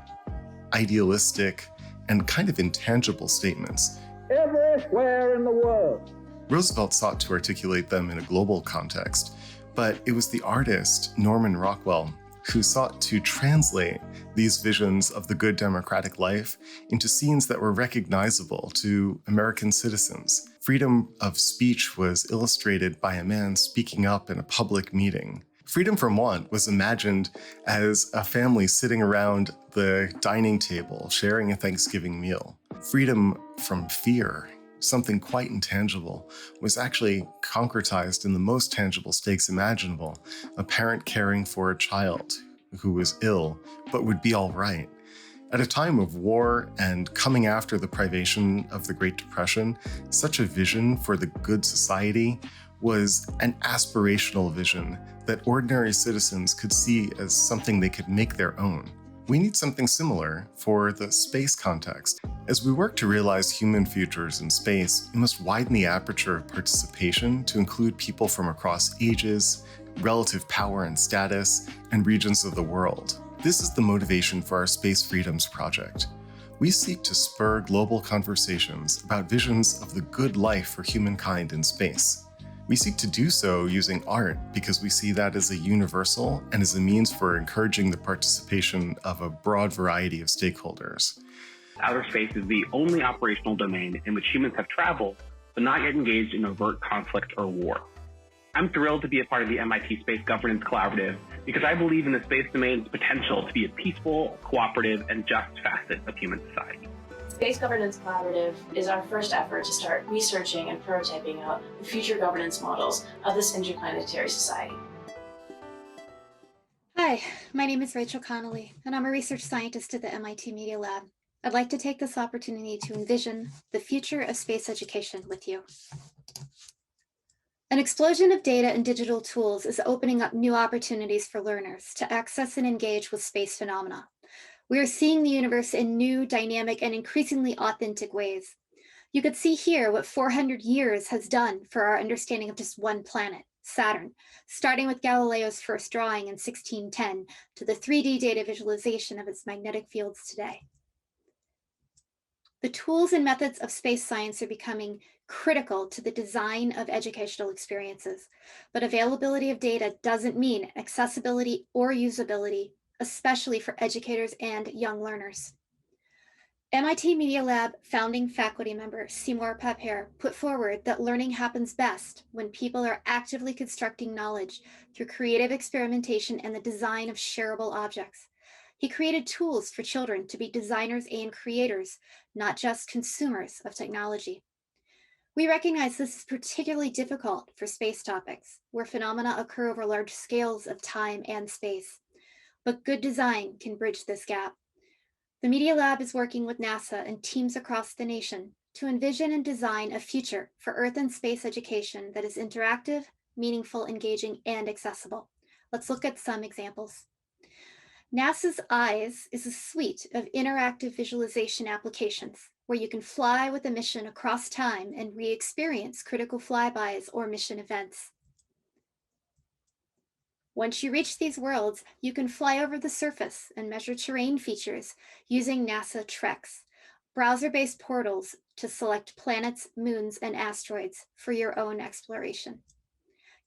idealistic, and kind of intangible statements. Everywhere in the world. Roosevelt sought to articulate them in a global context, but it was the artist Norman Rockwell who sought to translate these visions of the good democratic life into scenes that were recognizable to American citizens. Freedom of speech was illustrated by a man speaking up in a public meeting. Freedom from want was imagined as a family sitting around the dining table, sharing a Thanksgiving meal. Freedom from fear, something quite intangible, was actually concretized in the most tangible stakes imaginable. A parent caring for a child who was ill, but would be all right. At a time of war and coming after the privation of the Great Depression, such a vision for the good society was an aspirational vision that ordinary citizens could see as something they could make their own. We need something similar for the space context. As we work to realize human futures in space, we must widen the aperture of participation to include people from across ages, relative power and status, and regions of the world. This is the motivation for our Space Freedoms project. We seek to spur global conversations about visions of the good life for humankind in space. We seek to do so using art because we see that as a universal and as a means for encouraging the participation of a broad variety of stakeholders. Outer space is the only operational domain in which humans have traveled, but not yet engaged in overt conflict or war. I'm thrilled to be a part of the MIT Space Governance Collaborative because I believe in the space domain's potential to be a peaceful, cooperative, and just facet of human society. Space Governance Collaborative is our first effort to start researching and prototyping out the future governance models of this interplanetary society. Hi, my name is Rachel Connolly, and I'm a research scientist at the MIT Media Lab. I'd like to take this opportunity to envision the future of space education with you. An explosion of data and digital tools is opening up new opportunities for learners to access and engage with space phenomena. We are seeing the universe in new, dynamic, and increasingly authentic ways. You could see here what 400 years has done for our understanding of just one planet, Saturn, starting with Galileo's first drawing in 1610 to the 3D data visualization of its magnetic fields today. The tools and methods of space science are becoming critical to the design of educational experiences, but availability of data doesn't mean accessibility or usability, especially for educators and young learners. MIT Media Lab founding faculty member Seymour Papert put forward that learning happens best when people are actively constructing knowledge through creative experimentation and the design of shareable objects. He created tools for children to be designers and creators, not just consumers of technology. We recognize this is particularly difficult for space topics, where phenomena occur over large scales of time and space. But good design can bridge this gap. The Media Lab is working with NASA and teams across the nation to envision and design a future for Earth and space education that is interactive, meaningful, engaging, and accessible. Let's look at some examples. NASA's EYES is a suite of interactive visualization applications where you can fly with a mission across time and re-experience critical flybys or mission events. Once you reach these worlds, you can fly over the surface and measure terrain features using NASA TreX, browser-based portals to select planets, moons, and asteroids for your own exploration.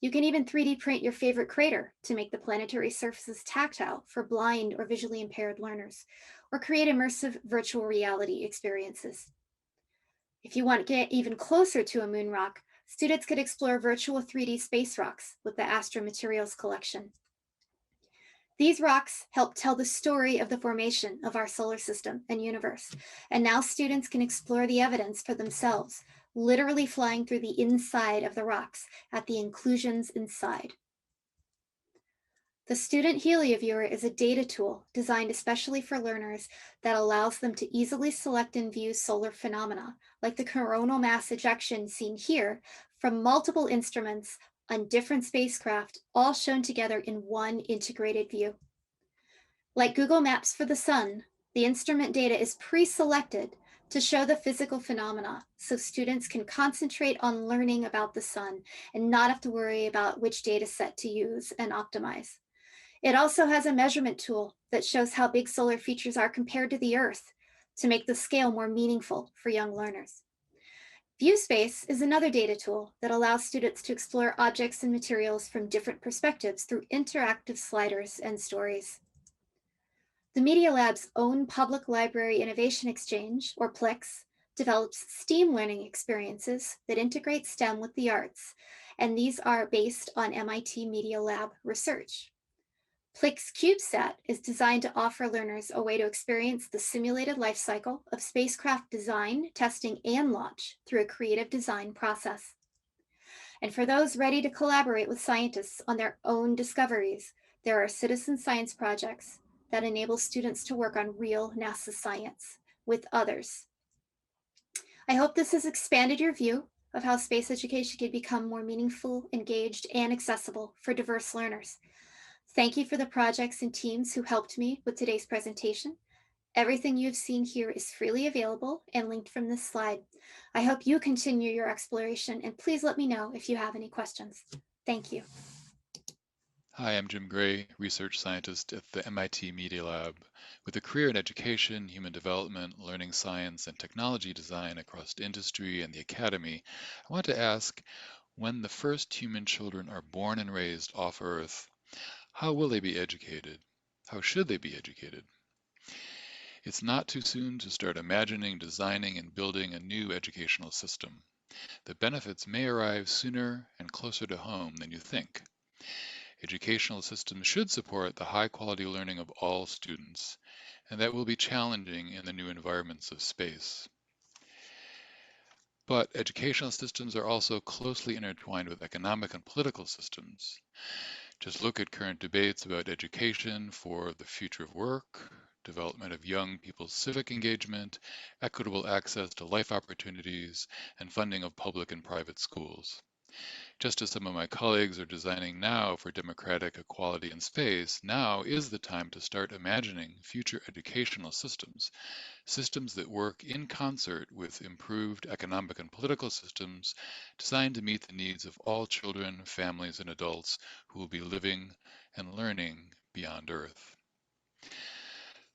You can even 3D print your favorite crater to make the planetary surfaces tactile for blind or visually impaired learners, or create immersive virtual reality experiences. If you want to get even closer to a moon rock, students could explore virtual 3D space rocks with the Astro Materials collection. These rocks help tell the story of the formation of our solar system and universe, and now students can explore the evidence for themselves, literally flying through the inside of the rocks at the inclusions inside. The Student HelioViewer is a data tool designed especially for learners that allows them to easily select and view solar phenomena, like the coronal mass ejection seen here, from multiple instruments on different spacecraft, all shown together in one integrated view. Like Google Maps for the sun, the instrument data is pre-selected to show the physical phenomena, so students can concentrate on learning about the sun and not have to worry about which data set to use and optimize. It also has a measurement tool that shows how big solar features are compared to the Earth to make the scale more meaningful for young learners. ViewSpace is another data tool that allows students to explore objects and materials from different perspectives through interactive sliders and stories. The Media Lab's own Public Library Innovation Exchange, or PLIX, develops STEAM learning experiences that integrate STEM with the arts, and these are based on MIT Media Lab research. PLIX CubeSat is designed to offer learners a way to experience the simulated life cycle of spacecraft design, testing, and launch through a creative design process. And for those ready to collaborate with scientists on their own discoveries, there are citizen science projects that enable students to work on real NASA science with others. I hope this has expanded your view of how space education can become more meaningful, engaged, and accessible for diverse learners. Thank you for the projects and teams who helped me with today's presentation. Everything you've seen here is freely available and linked from this slide. I hope you continue your exploration, and please let me know if you have any questions. Thank you. Hi, I'm Jim Gray, research scientist at the MIT Media Lab. With a career in education, human development, learning science, and technology design across industry and the academy, I want to ask, when the first human children are born and raised off Earth, how will they be educated? How should they be educated? It's not too soon to start imagining, designing, and building a new educational system. The benefits may arrive sooner and closer to home than you think. Educational systems should support the high-quality learning of all students, and that will be challenging in the new environments of space. But educational systems are also closely intertwined with economic and political systems. Just look at current debates about education for the future of work, development of young people's civic engagement, equitable access to life opportunities, and funding of public and private schools. Just as some of my colleagues are designing now for democratic equality in space, now is the time to start imagining future educational systems, systems that work in concert with improved economic and political systems designed to meet the needs of all children, families, and adults who will be living and learning beyond Earth.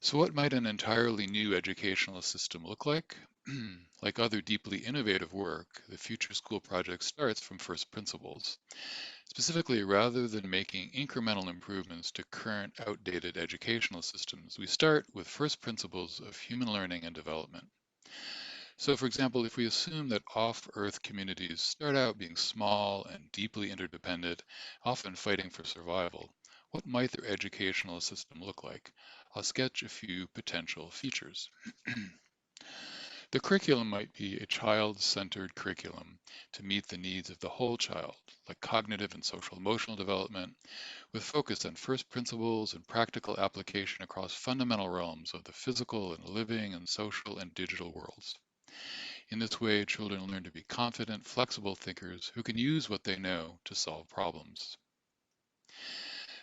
So what might an entirely new educational system look like? Like other deeply innovative work, the Future School Project starts from first principles. Specifically, rather than making incremental improvements to current outdated educational systems, we start with first principles of human learning and development. So, for example, if we assume that off-Earth communities start out being small and deeply interdependent, often fighting for survival, what might their educational system look like? I'll sketch a few potential features. The curriculum might be a child-centered curriculum to meet the needs of the whole child, like cognitive and social emotional development, with focus on first principles and practical application across fundamental realms of the physical and living and social and digital worlds. In this way, children learn to be confident, flexible thinkers who can use what they know to solve problems.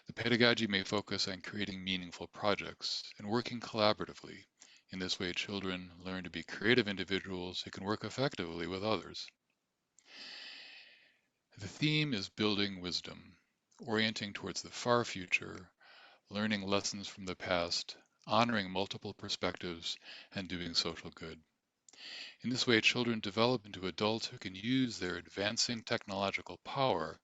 The pedagogy may focus on creating meaningful projects and working collaboratively. In this way, children learn to be creative individuals who can work effectively with others. The theme is building wisdom, orienting towards the far future, learning lessons from the past, honoring multiple perspectives, and doing social good. In this way, children develop into adults who can use their advancing technological power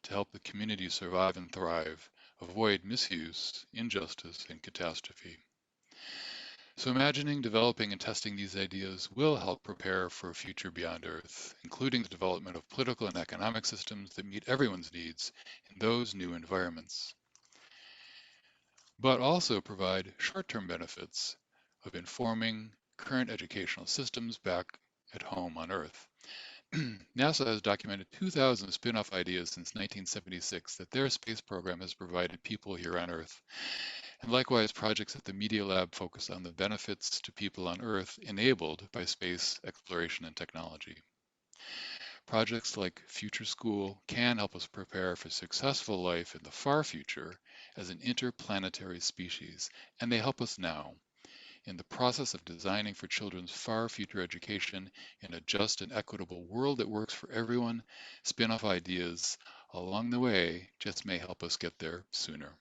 to help the community survive and thrive, avoid misuse, injustice, and catastrophe. So imagining, developing, and testing these ideas will help prepare for a future beyond Earth, including the development of political and economic systems that meet everyone's needs in those new environments, but also provide short-term benefits of informing current educational systems back at home on Earth. NASA has documented 2,000 spin-off ideas since 1976 that their space program has provided people here on Earth. And likewise, projects at the Media Lab focus on the benefits to people on Earth enabled by space exploration and technology. Projects like Future School can help us prepare for successful life in the far future as an interplanetary species, and they help us now. In the process of designing for children's far future education in a just and equitable world that works for everyone, spin-off ideas along the way just may help us get there sooner.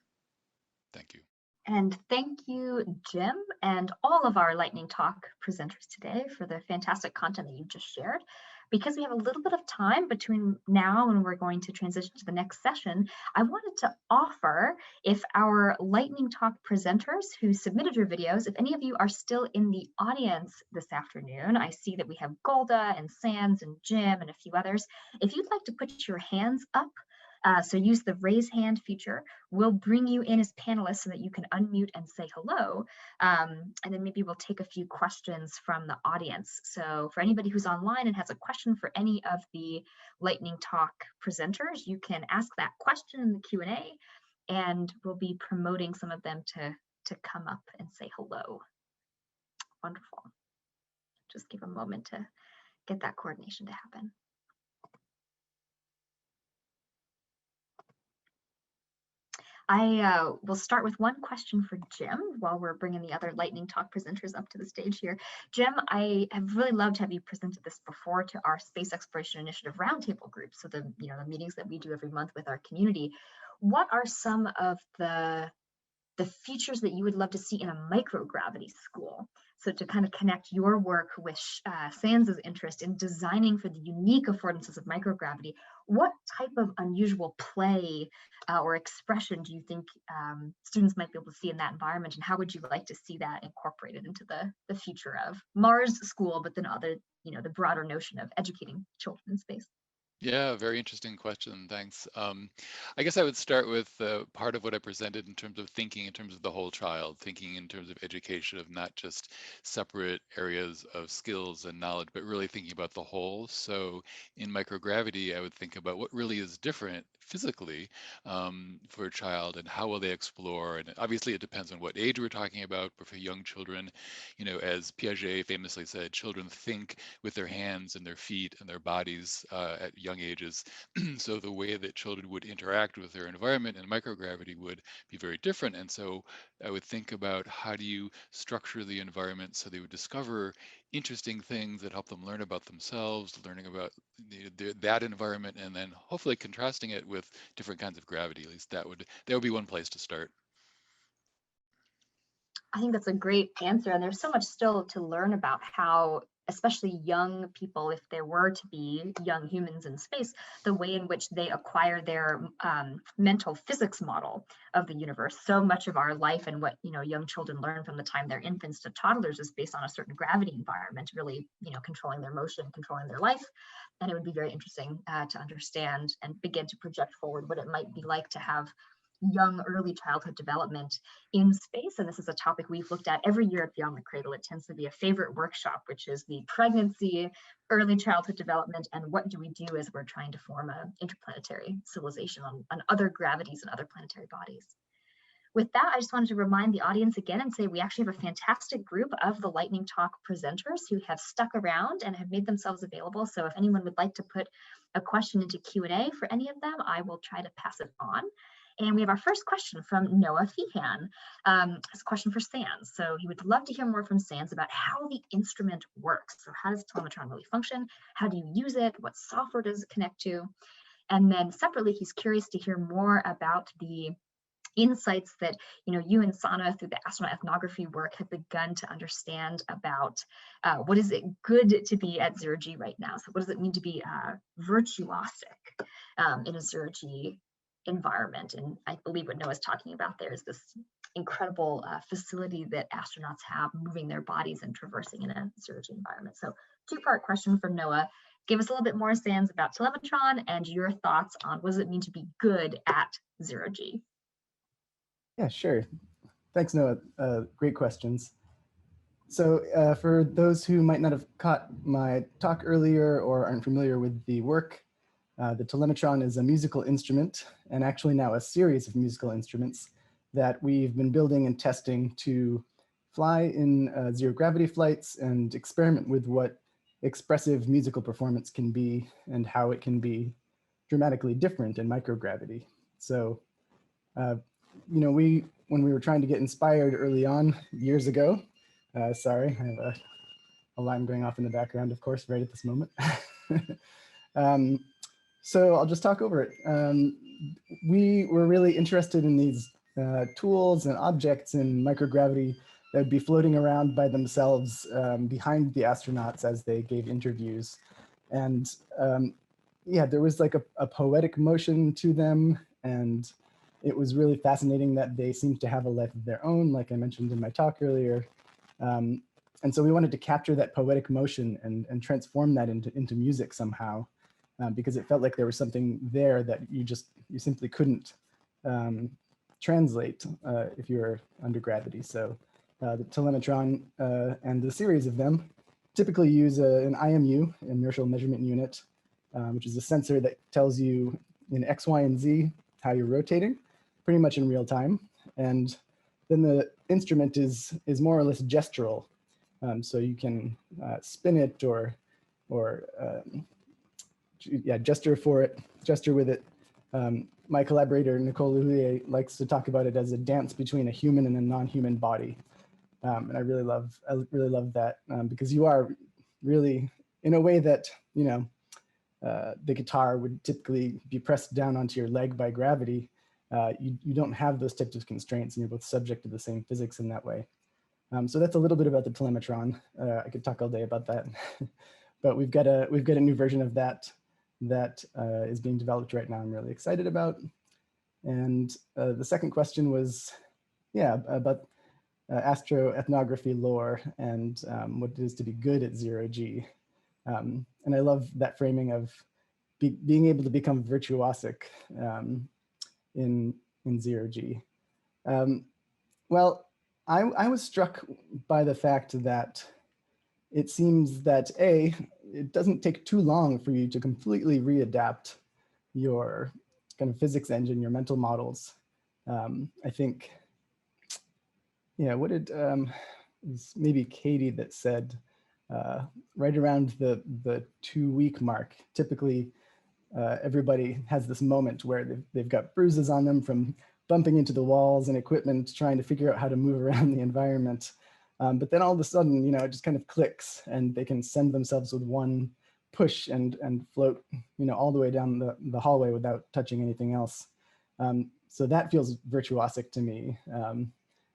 Thank you. And thank you, Jim, and all of our Lightning Talk presenters today for the fantastic content that you just shared. Because we have a little bit of time between now and we're going to transition to the next session, I wanted to offer, if our Lightning Talk presenters who submitted your videos, if any of you are still in the audience this afternoon, I see that we have Golda and Sans and Jim and a few others. If you'd like to put your hands up, so use the raise hand feature. We'll bring you in as panelists so that you can unmute and say hello. And then maybe we'll take a few questions from the audience. So for anybody who's online and has a question for any of the Lightning Talk presenters, you can ask that question in the Q&A, and we'll be promoting some of them to come up and say hello. Wonderful. Just give a moment to get that coordination to happen. I will start with one question for Jim while we're bringing the other Lightning Talk presenters up to the stage here. Jim, I have really loved to have you presented this before to our Space Exploration Initiative Roundtable group, so the meetings that we do every month with our community. What are some of the features that you would love to see in a microgravity school? So to kind of connect your work with Sans's interest in designing for the unique affordances of microgravity, what type of unusual play or expression do you think students might be able to see in that environment, and how would you like to see that incorporated into the future of Mars School, but then other, the broader notion of educating children in space? Yeah, very interesting question. Thanks. I guess I would start with part of what I presented in terms of thinking in terms of the whole child, thinking in terms of education of not just separate areas of skills and knowledge, but really thinking about the whole. So in microgravity, I would think about what really is different physically for a child and how will they explore. And obviously it depends on what age we're talking about, but for young children, as Piaget famously said, children think with their hands and their feet and their bodies at young ages. So the way that children would interact with their environment in microgravity would be very different. And so I would think about how do you structure the environment so they would discover interesting things that help them learn about themselves, learning about that environment, and then hopefully contrasting it with different kinds of gravity. At least that would be one place to start. I think that's a great answer, and there's so much still to learn about how, especially young people, if there were to be young humans in space, the way in which they acquire their mental physics model of the universe. So much of our life and what young children learn from the time they're infants to toddlers is based on a certain gravity environment, really controlling their motion, controlling their life. And it would be very interesting to understand and begin to project forward what it might be like to have young early childhood development in space. And this is a topic we've looked at every year at Beyond the Cradle. It tends to be a favorite workshop, which is the pregnancy, early childhood development, and what do we do as we're trying to form an interplanetary civilization on other gravities and other planetary bodies. With that, I just wanted to remind the audience again and say we actually have a fantastic group of the Lightning Talk presenters who have stuck around and have made themselves available. So if anyone would like to put a question into Q&A for any of them, I will try to pass it on. And we have our first question from Noah Feehan. It's a question for Sans. So he would love to hear more from Sans about how the instrument works. So how does Telemetron really function? How do you use it? What software does it connect to? And then separately, he's curious to hear more about the insights that you and Sana through the astronaut ethnography work have begun to understand about what is it good to be at zero-G right now. So what does it mean to be virtuosic in a zero-G environment? And I believe what Noah's talking about there is this incredible facility that astronauts have moving their bodies and traversing in a zero-G environment. So two-part question from Noah. Give us a little bit more, Sans, about Telemetron and your thoughts on what does it mean to be good at zero-G? Yeah, sure. Thanks, Noah. Great questions. So for those who might not have caught my talk earlier or aren't familiar with the work, the Telemetron is a musical instrument, and actually now a series of musical instruments that we've been building and testing to fly in zero gravity flights and experiment with what expressive musical performance can be and how it can be dramatically different in microgravity. So when we were trying to get inspired early on years ago, sorry, I have a alarm going off in the background, of course, right at this moment. So I'll just talk over it. We were really interested in these tools and objects in microgravity that would be floating around by themselves behind the astronauts as they gave interviews. And yeah, there was like a poetic motion to them, and it was really fascinating that they seemed to have a life of their own, like I mentioned in my talk earlier. And so we wanted to capture that poetic motion and transform that into music somehow, because it felt like there was something there that you simply couldn't translate if you were under gravity. So the Telemetron and the series of them typically use an IMU, inertial measurement unit, which is a sensor that tells you in X, Y, and Z how you're rotating, pretty much in real time. And then the instrument is more or less gestural. So you can spin it or gesture with it. My collaborator, Nicole Lhuillier, likes to talk about it as a dance between a human and a non-human body. And I really love that because you are really, in a way that, the guitar would typically be pressed down onto your leg by gravity. You don't have those types of constraints, and you're both subject to the same physics in that way. So that's a little bit about the Telemetron. I could talk all day about that, but we've got a new version of that is being developed right now. I'm really excited about. And the second question was, about astroethnography lore and what it is to be good at zero-G. And I love that framing of being able to become virtuosic in zero-G. Well, I was struck by the fact that it seems that it doesn't take too long for you to completely readapt your kind of physics engine, your mental models. I think, what did, it was maybe Katie that said, right around the 2-week mark, typically everybody has this moment where they've got bruises on them from bumping into the walls and equipment, trying to figure out how to move around the environment. But then all of a sudden, it just kind of clicks and they can send themselves with one push and float, all the way down the hallway without touching anything else. So that feels virtuosic to me.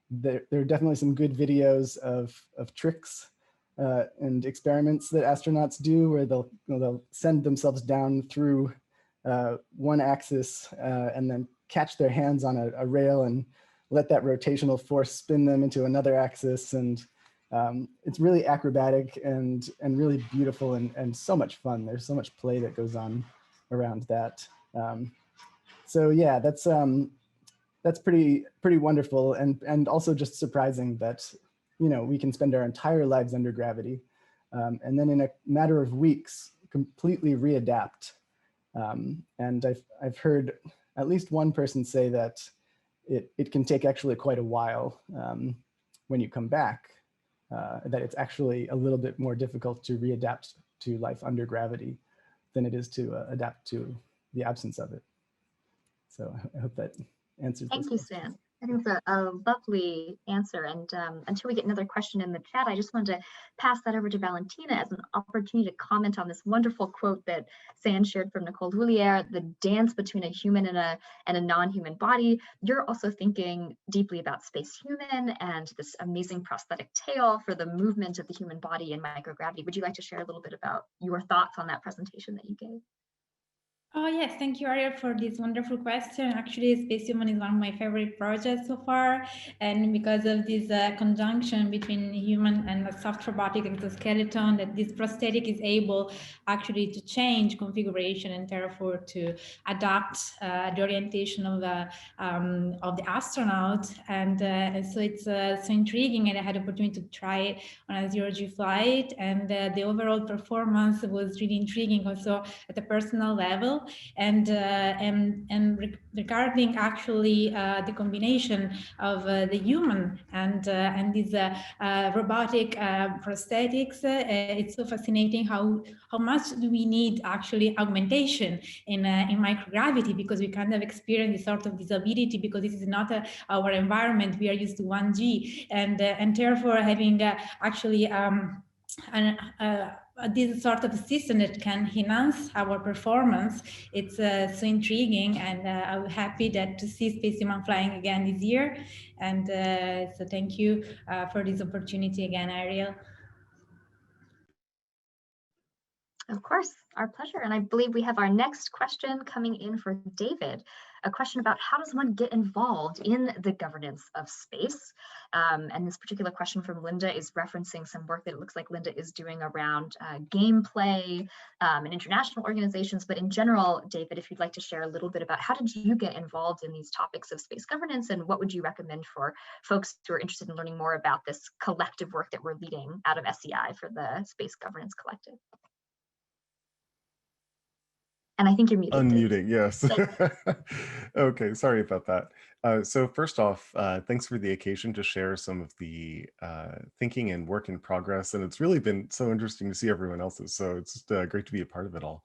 There are definitely some good videos of tricks and experiments that astronauts do where they'll send themselves down through one axis and then catch their hands on a rail and let that rotational force spin them into another axis. And it's really acrobatic and really beautiful and so much fun. There's so much play that goes on around that. So yeah, that's pretty wonderful and also just surprising that we can spend our entire lives under gravity and then in a matter of weeks completely readapt. And I've heard at least one person say that it can take actually quite a while when you come back, that it's actually a little bit more difficult to readapt to life under gravity than it is to adapt to the absence of it. So I hope that answers. Thank you, Sam. I think it's a lovely answer. And until we get another question in the chat, I just wanted to pass that over to Valentina as an opportunity to comment on this wonderful quote that Sam shared from Nicole Houlier, the dance between a human and a non-human body. You're also thinking deeply about space human and this amazing prosthetic tail for the movement of the human body in microgravity. Would you like to share a little bit about your thoughts on that presentation that you gave? Oh, yes. Thank you, Ariel, for this wonderful question. Actually, Space Human is one of my favorite projects so far. And because of this conjunction between human and a soft robotic exoskeleton, that this prosthetic is able actually to change configuration and therefore to adapt the orientation of the astronaut. And so it's so intriguing, and I had the opportunity to try it on a zero-G flight. And the overall performance was really intriguing also at a personal level. And regarding actually the combination of the human and these robotic prosthetics, it's so fascinating how much do we need actually augmentation in microgravity, because we kind of experience this sort of disability because this is not our environment. We are used to 1G, and therefore having actually this sort of system that can enhance our performance. It's so intriguing, and I'm happy to see Space Human flying again this year. And so thank you for this opportunity again, Ariel. Of course, our pleasure. And I believe we have our next question coming in for David, a question about how does one get involved in the governance of space? And this particular question from Linda is referencing some work that it looks like Linda is doing around gameplay and international organizations. But in general, David, if you'd like to share a little bit about how did you get involved in these topics of space governance, and what would you recommend for folks who are interested in learning more about this collective work that we're leading out of SEI for the Space Governance Collective? And I think you're muted. Unmuting, yes. Okay, sorry about that. So first off, thanks for the occasion to share some of the thinking and work in progress. And it's really been so interesting to see everyone else's. So it's just great to be a part of it all.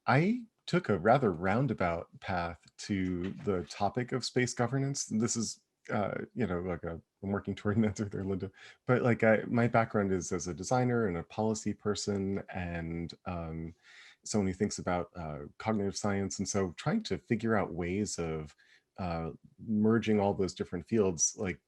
I took a rather roundabout path to the topic of space governance. This is, you know, like I'm working toward an answer there, Linda. But like my background is as a designer and a policy person, and someone who thinks about cognitive science. And so trying to figure out ways of merging all those different fields, like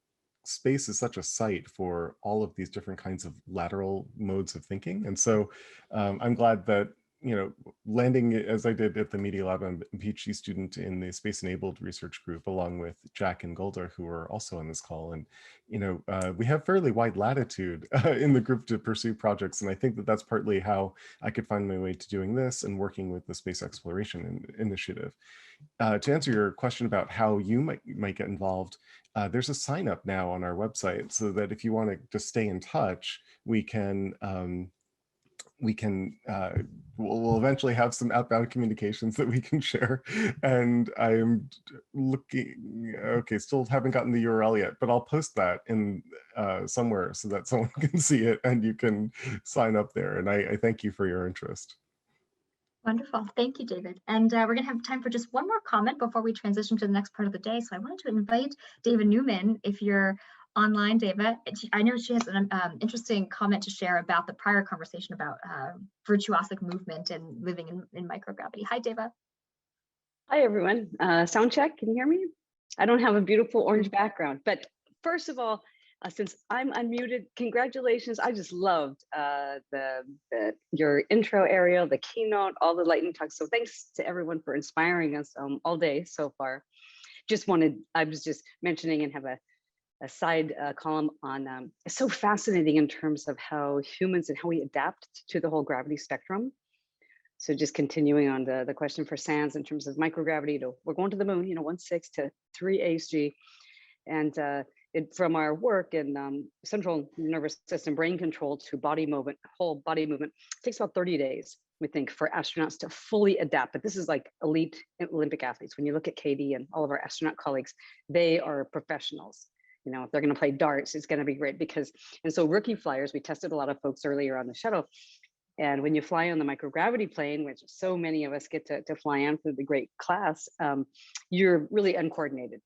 space is such a site for all of these different kinds of lateral modes of thinking. And so I'm glad that, you know, landing as I did at the Media Lab, I'm a PhD student in the Space Enabled Research Group, along with Jack and Golda, who are also on this call. And, you know, we have fairly wide latitude in the group to pursue projects. And I think that that's partly how I could find my way to doing this and working with the Space Exploration Initiative. To answer your question about how you might get involved, there's a sign up now on our website, so that if you want to just stay in touch, we'll eventually have some outbound communications that we can share. And I'm looking, okay, still haven't gotten the URL yet, but I'll post that in somewhere so that someone can see it and you can sign up there. And I thank you for your interest. Wonderful. Thank you, David. And we're going to have time for just one more comment before we transition to the next part of the day. So I wanted to invite David Newman, if you're online, David. I know she has an interesting comment to share about the prior conversation about virtuosic movement and living in microgravity. Hi, Deva. Hi, everyone. Sound check. Can you hear me? I don't have a beautiful orange background, but first of all, since I'm unmuted, congratulations. I just loved your intro, Ariel, the keynote, all the lightning talks. So thanks to everyone for inspiring us all day so far. I was just mentioning and have a side column on, it's so fascinating in terms of how humans and how we adapt to the whole gravity spectrum. So just continuing on the question for Sans in terms of microgravity, we're going to the moon, you know, 1.6 to 3 ASG. And from our work in central nervous system brain control to body movement, whole body movement, it takes about 30 days, we think, for astronauts to fully adapt. But this is like elite Olympic athletes. When you look at Katie and all of our astronaut colleagues, they are professionals. You know, if they're going to play darts, it's going to be great because, and so rookie flyers, we tested a lot of folks earlier on the shuttle. And when you fly on the microgravity plane, which so many of us get to fly on through the great class, you're really uncoordinated.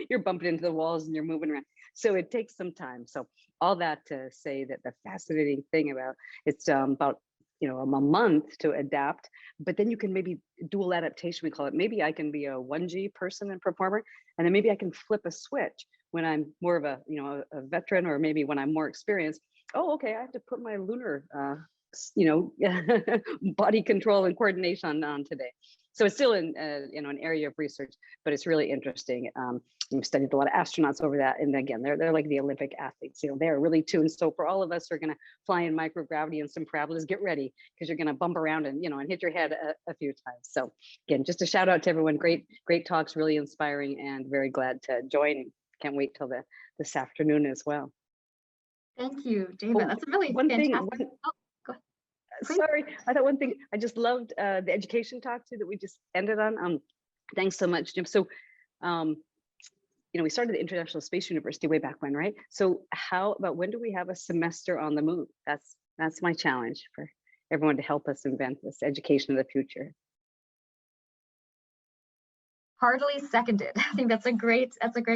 You're bumping into the walls and you're moving around. So it takes some time. So all that to say that the fascinating thing about it's about, you know, a month to adapt, but then you can maybe dual adaptation, we call it. Maybe I can be a 1G person and performer, and then maybe I can flip a switch when I'm more of a, you know, a veteran, or maybe when I'm more experienced. Oh, okay, I have to put my lunar you know, body control and coordination on today. So it's still in you know, an area of research, but it's really interesting. We've studied a lot of astronauts over that, and again, they're like the Olympic athletes. You know, they are really tuned. So for all of us who are going to fly in microgravity and some parabolas, get ready because you're going to bump around and, you know, and hit your head a few times. So again, just a shout out to everyone. Great talks, really inspiring, and very glad to join. And can't wait till this afternoon as well. Thank you, David. That's a really fantastic. Sorry, I thought one thing, I just loved the education talk too that we just ended on. Thanks so much, Jim. So, you know, we started the International Space University way back when, right? So how about when do we have a semester on the moon? That's my challenge for everyone to help us invent this education of the future. Heartily seconded. I think that's a great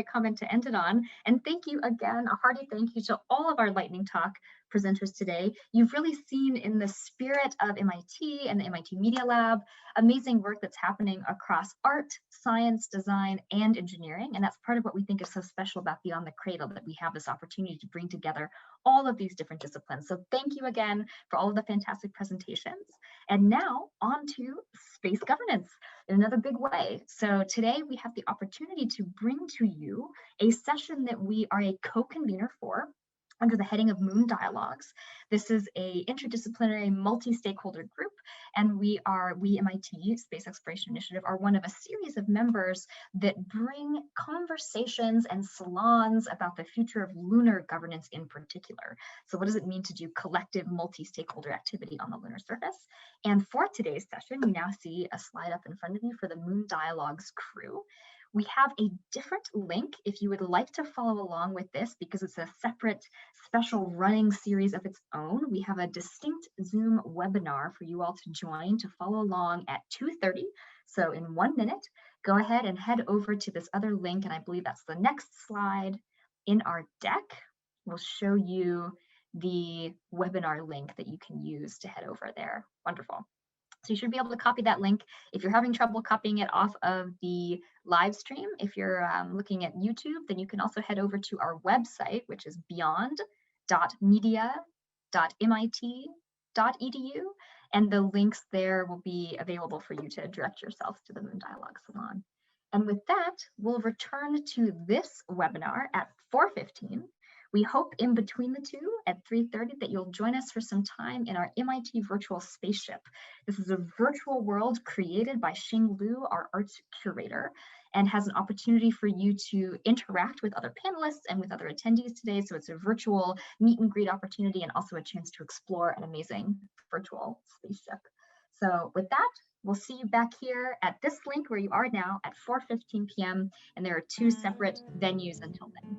comment to end it on. And thank you again, a hearty thank you to all of our Lightning Talk presenters today. You've really seen in the spirit of MIT and the MIT Media Lab, amazing work that's happening across art, science, design, and engineering. And that's part of what we think is so special about Beyond the Cradle, that we have this opportunity to bring together all of these different disciplines. So thank you again for all of the fantastic presentations. And now on to space governance in another big way. So today we have the opportunity to bring to you a session that we are a co-convener for under the heading of Moon Dialogues. This is a interdisciplinary multi-stakeholder group, and we MIT Space Exploration Initiative are one of a series of members that bring conversations and salons about the future of lunar governance in particular. So what does it mean to do collective multi-stakeholder activity on the lunar surface? And for today's session, you now see a slide up in front of you for the Moon Dialogues crew. We have a different link if you would like to follow along with this, because it's a separate special running series of its own. We have a distinct Zoom webinar for you all to join to follow along at 2:30. So in 1 minute, go ahead and head over to this other link, and I believe that's the next slide in our deck. We'll show you the webinar link that you can use to head over there. Wonderful. So you should be able to copy that link. If you're having trouble copying it off of the live stream, if you're looking at YouTube, then you can also head over to our website, which is beyond.media.mit.edu. And the links there will be available for you to direct yourself to the Moon Dialogue Salon. And with that, we'll return to this webinar at 4:15. We hope in between the two at 3:30 that you'll join us for some time in our MIT virtual spaceship. This is a virtual world created by Xing Liu, our arts curator, and has an opportunity for you to interact with other panelists and with other attendees today. So it's a virtual meet and greet opportunity and also a chance to explore an amazing virtual spaceship. So with that, we'll see you back here at this link where you are now at 4:15 p.m. And there are 2 separate venues until then.